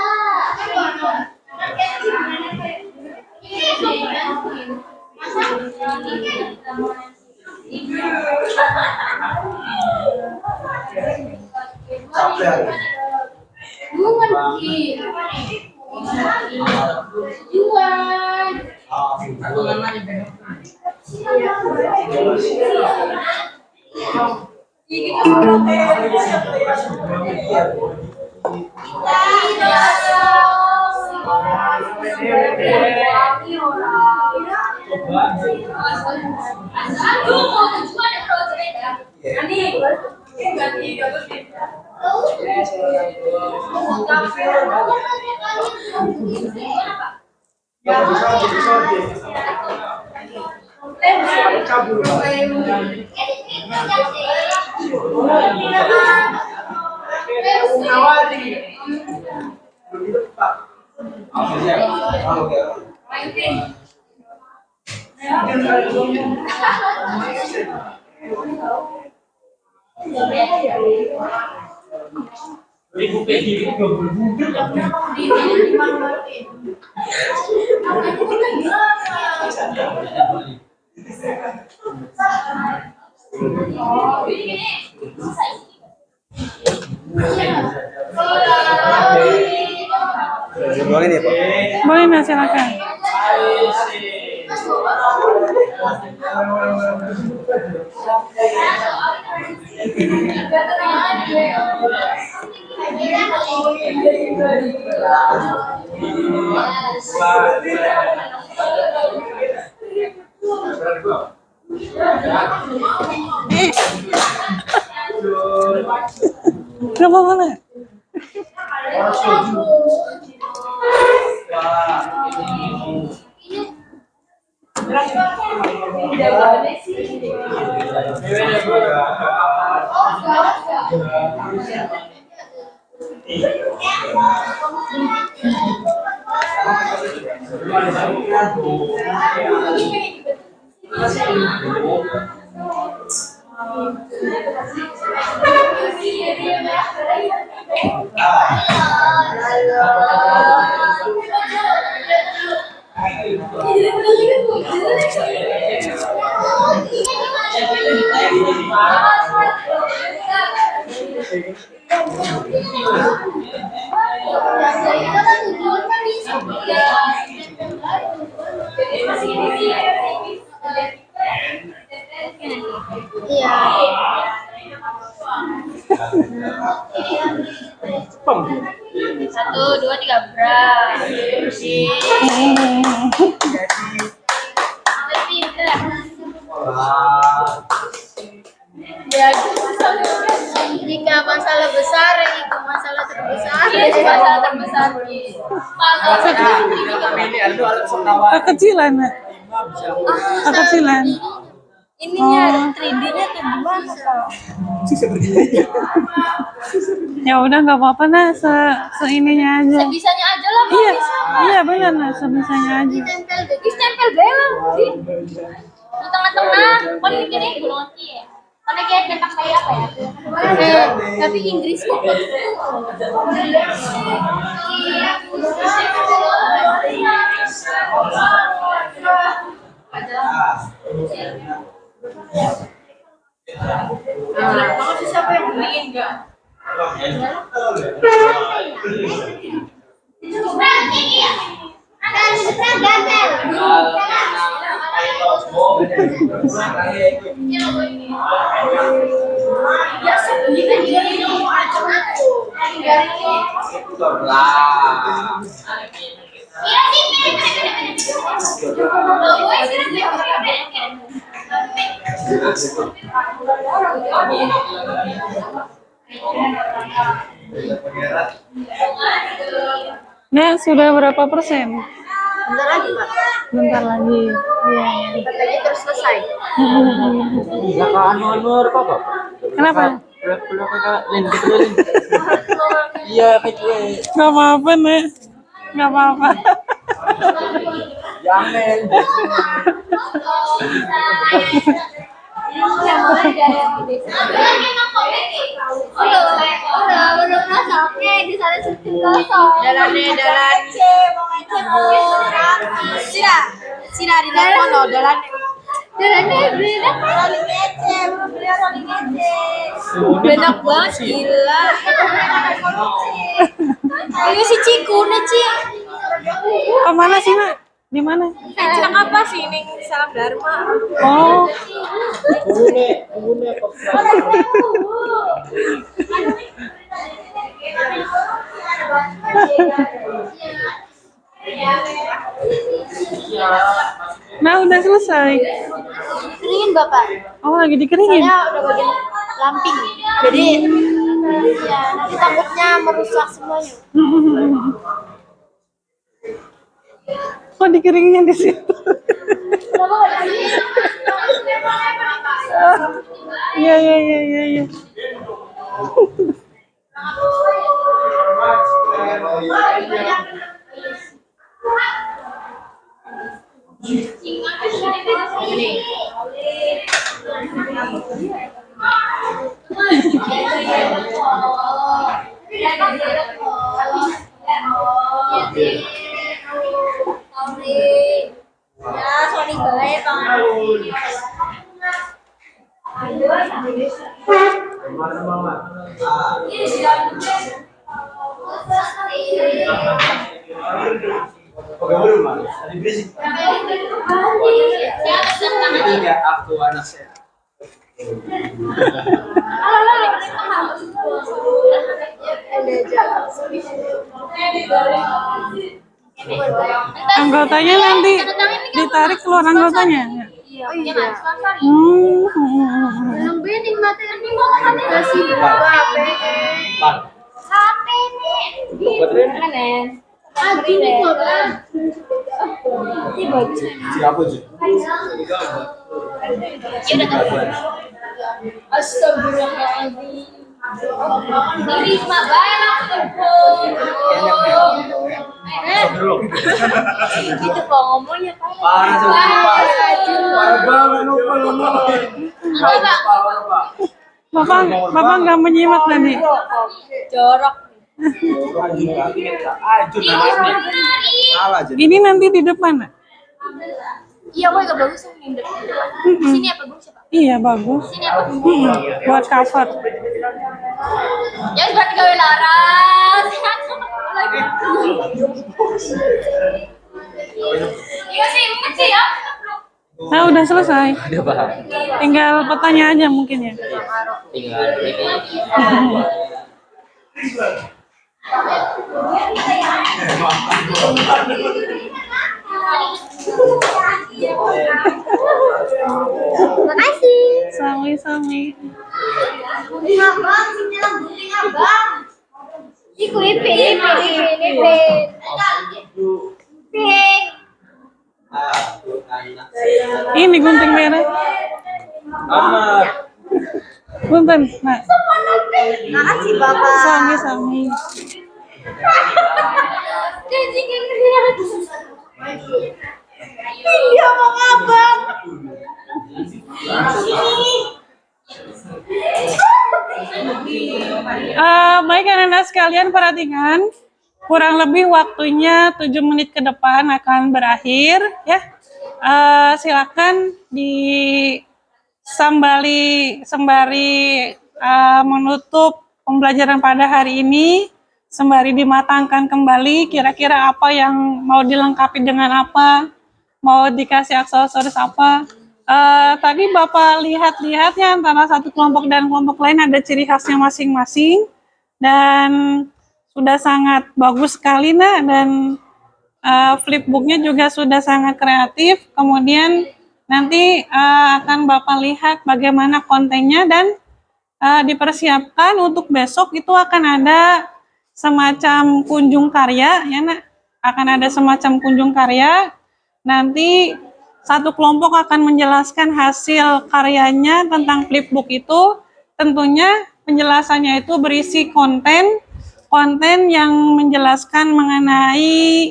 Boleh nah, silakan. Gak apa-apa lah. Satu, dua, tiga, berat. Pinter. Ya, jika masalah besar itu masalah terbesar. Masalah terbesar. Kekecilan, Nak. Kekecilan. Ininya 3D-nya kayak gimana kak? Ya udah nggak apa-apa Nak, seininya aja. Sebisanya aja lah. Iya, iya benar Nak, sebisanya aja. Ditempel bela di tengah-tengah. Kan begini gulungan ya. Karena kayak tembak kayak apa ya? Tapi Inggris kok. Siapa yang beliin enggak? Nah, sudah berapa persen? Bentar lagi, Pak. Bentar lagi. Iya. Bentar lagi terus selesai. Enggak ke anu apa? Kenapa? Belum ke Lin gitu Lin. Iya, kayak gue. Gak apa-apa, Nek. Gak apa-apa. Jangan. Udah masak. Oke, di sana sedikit kosong. Dalan. Sila di dalam kono, dalan. Beli rolling kece. Benak banget, gila. Ini si Ciku nih, Ci. Kemana sih, Nak? Di mana? Cak apa sih ini salam Dharma? Oh, Bune nah udah selesai. Keringin Bapak. Oh, lagi dikeringin. Soalnya udah bagian lamping. Jadi ya nanti takutnya merusak semuanya. Kok dikeringin di situ? Iya. Ya, sorry baik Oke, belum Mas. Tadi berisik. Ini ya aku anak saya. Anggotanya nanti ditarik keluar anggotanya. Belum bening materi mau kasih HP. HP nih. Kanan. Ini bagus. Siapa sih? Astagfirullahaladzim. Ini mah banyak gitu kok ngomongnya Parah banget Bapak nggak menyimak tadi. jorok. Salah jadi. Ini nanti di depan, Nak. Iya, gue gak bagus yang depan. Sini apa bagus ya Pak? Iya bagus. Sini apa? Buat cover. Ya berarti gawe laras. Iya sih, mungkin sih ya. Nah, udah selesai. Udah paham. Tinggal pertanyaan aja mungkin ya. Tinggal ini. Makasih. Sami-sami. Bunting abang, sini lah bunting abang. Iku ipin. Pink. Ini gunting merah. Amat. Punten, Nak. Makasih bapak. Sami-sami. Cacing yang lihat. Iya bang abang. Baik anak-anak sekalian, perhatikan. Kurang lebih waktunya 7 menit ke depan akan berakhir ya. Silakan sembari menutup pembelajaran pada hari ini, sembari dimatangkan kembali kira-kira apa yang mau dilengkapi dengan apa, mau dikasih aksesoris apa. Tadi Bapak lihat-lihatnya antara satu kelompok dan kelompok lain ada ciri khasnya masing-masing dan sudah sangat bagus sekali nak, dan flipbooknya juga sudah sangat kreatif. Kemudian nanti akan Bapak lihat bagaimana kontennya dan dipersiapkan untuk besok itu akan ada semacam kunjung karya ya nak, akan ada semacam kunjung karya. Nanti satu kelompok akan menjelaskan hasil karyanya tentang flipbook itu. Tentunya penjelasannya itu berisi konten yang menjelaskan mengenai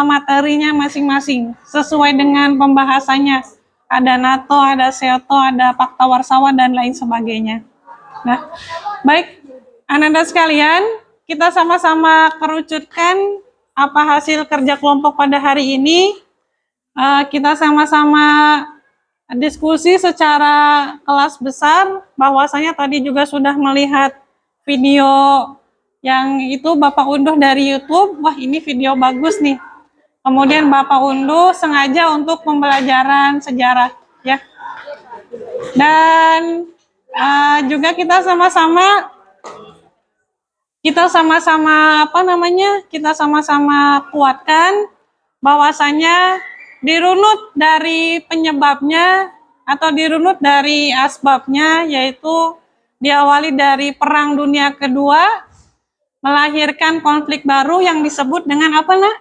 materinya masing-masing sesuai dengan pembahasannya. Ada NATO, ada SEOTO, ada fakta warsawan dan lain sebagainya. Nah, baik anak-anak sekalian, kita sama-sama kerucutkan apa hasil kerja kelompok pada hari ini. Kita sama-sama diskusi secara kelas besar, bahwasanya tadi juga sudah melihat video yang itu Bapak unduh dari YouTube. Wah, ini video bagus nih. Kemudian Bapak unduh sengaja untuk pembelajaran sejarah ya. Dan juga kita sama-sama kuatkan bahwasanya dirunut dari penyebabnya atau dirunut dari asbabnya, yaitu diawali dari Perang Dunia Kedua, melahirkan konflik baru yang disebut dengan apa nak?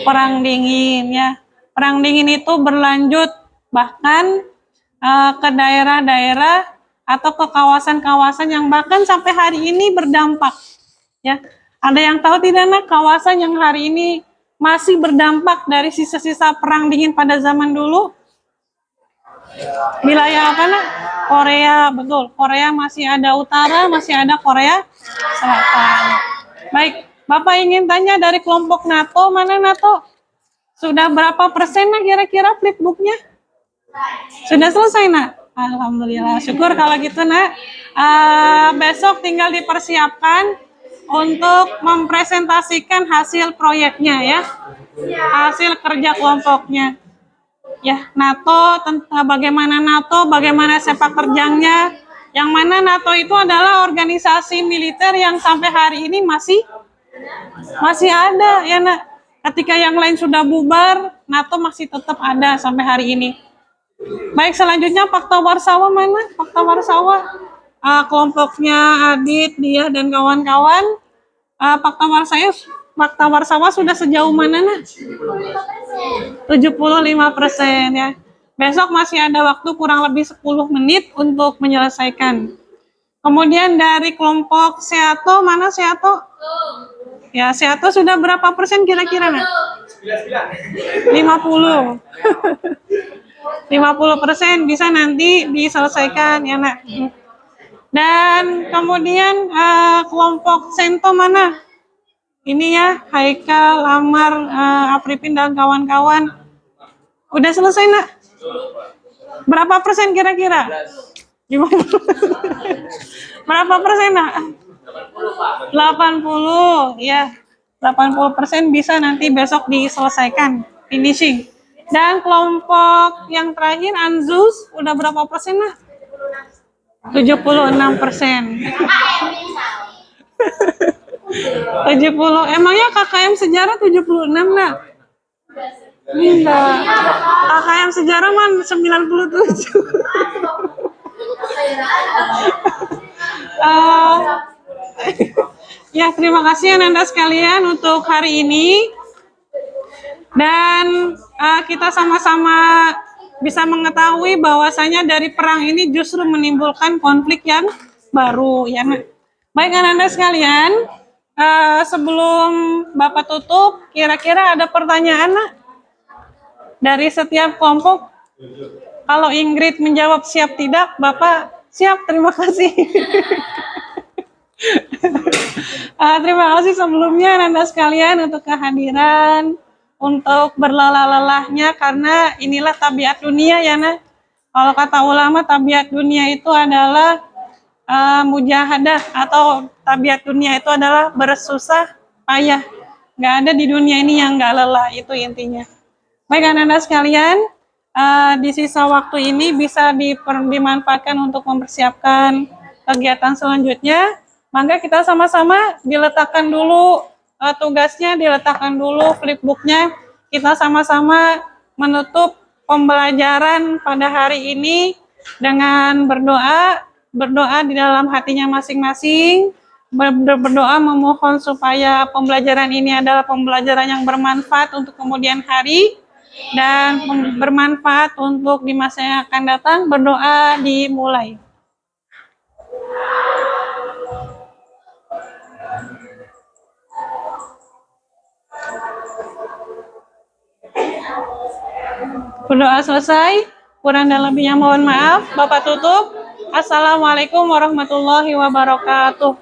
Perang Dingin ya. Perang Dingin itu berlanjut bahkan ke daerah-daerah atau ke kawasan-kawasan yang bahkan sampai hari ini berdampak ya. Ada yang tahu tidak nak kawasan yang hari ini masih berdampak dari sisa-sisa perang dingin pada zaman dulu? Wilayah apa nak? Korea, betul. Korea masih ada utara, masih ada Korea Selatan. Baik, Bapak ingin tanya dari kelompok NATO, mana NATO? Sudah berapa persen nak kira-kira flipbooknya? Sudah selesai nak? Alhamdulillah, syukur kalau gitu nak. Besok tinggal dipersiapkan untuk mempresentasikan hasil proyeknya ya, hasil kerja kelompoknya ya. NATO, bagaimana sepak terjangnya, yang mana NATO itu adalah organisasi militer yang sampai hari ini masih ada ya nak. Ketika yang lain sudah bubar, NATO masih tetap ada sampai hari ini. Baik, selanjutnya fakta warsawa mana? Fakta warsawa kelompoknya Adit, dia dan kawan-kawan. Fakta warsawa sudah sejauh mana nak? 75% ya. Besok masih ada waktu kurang lebih 10 menit untuk menyelesaikan. Kemudian dari kelompok SEATO, mana SEATO? Ya, SEATO sudah berapa persen kira-kira nak? 50. 50% bisa nanti diselesaikan ya nak. Dan kemudian kelompok Sento mana? Ini ya, Haikal, Amar, Apripin dan kawan-kawan. Udah selesai nak? Berapa persen kira-kira? 50. Berapa persen nak? 80 ya. 80% bisa nanti besok diselesaikan, finishing. Dan kelompok yang terakhir Anzus udah berapa persen lah? 76%. 70. Emangnya KKM sejarah 76 lah? Enggak. KKM sejarah mah 97. Ya, terima kasih Ananda sekalian untuk hari ini. Dan kita sama-sama bisa mengetahui bahwasanya dari perang ini justru menimbulkan konflik yang baru, ya. Baik Ananda sekalian, sebelum Bapak tutup, kira-kira ada pertanyaan dari setiap kelompok? Kalau Ingrid menjawab siap tidak, Bapak siap, terima kasih. Terima kasih sebelumnya Ananda sekalian untuk kehadiran, untuk berlelah-lelahnya, karena inilah tabiat dunia ya Nah. Kalau kata ulama, tabiat dunia itu adalah mujahadah, atau tabiat dunia itu adalah bersusah payah. Nggak ada di dunia ini yang nggak lelah, itu intinya. Baik Ananda sekalian, di sisa waktu ini bisa dimanfaatkan untuk mempersiapkan kegiatan selanjutnya. Maka kita sama-sama diletakkan dulu tugasnya, diletakkan dulu flipbooknya. Kita sama-sama menutup pembelajaran pada hari ini dengan berdoa di dalam hatinya masing-masing, berdoa memohon supaya pembelajaran ini adalah pembelajaran yang bermanfaat untuk kemudian hari dan bermanfaat untuk di masa yang akan datang. Berdoa dimulai. Berdoa selesai, kurang dan lebihnya mohon maaf. Bapak tutup. Assalamualaikum warahmatullahi wabarakatuh.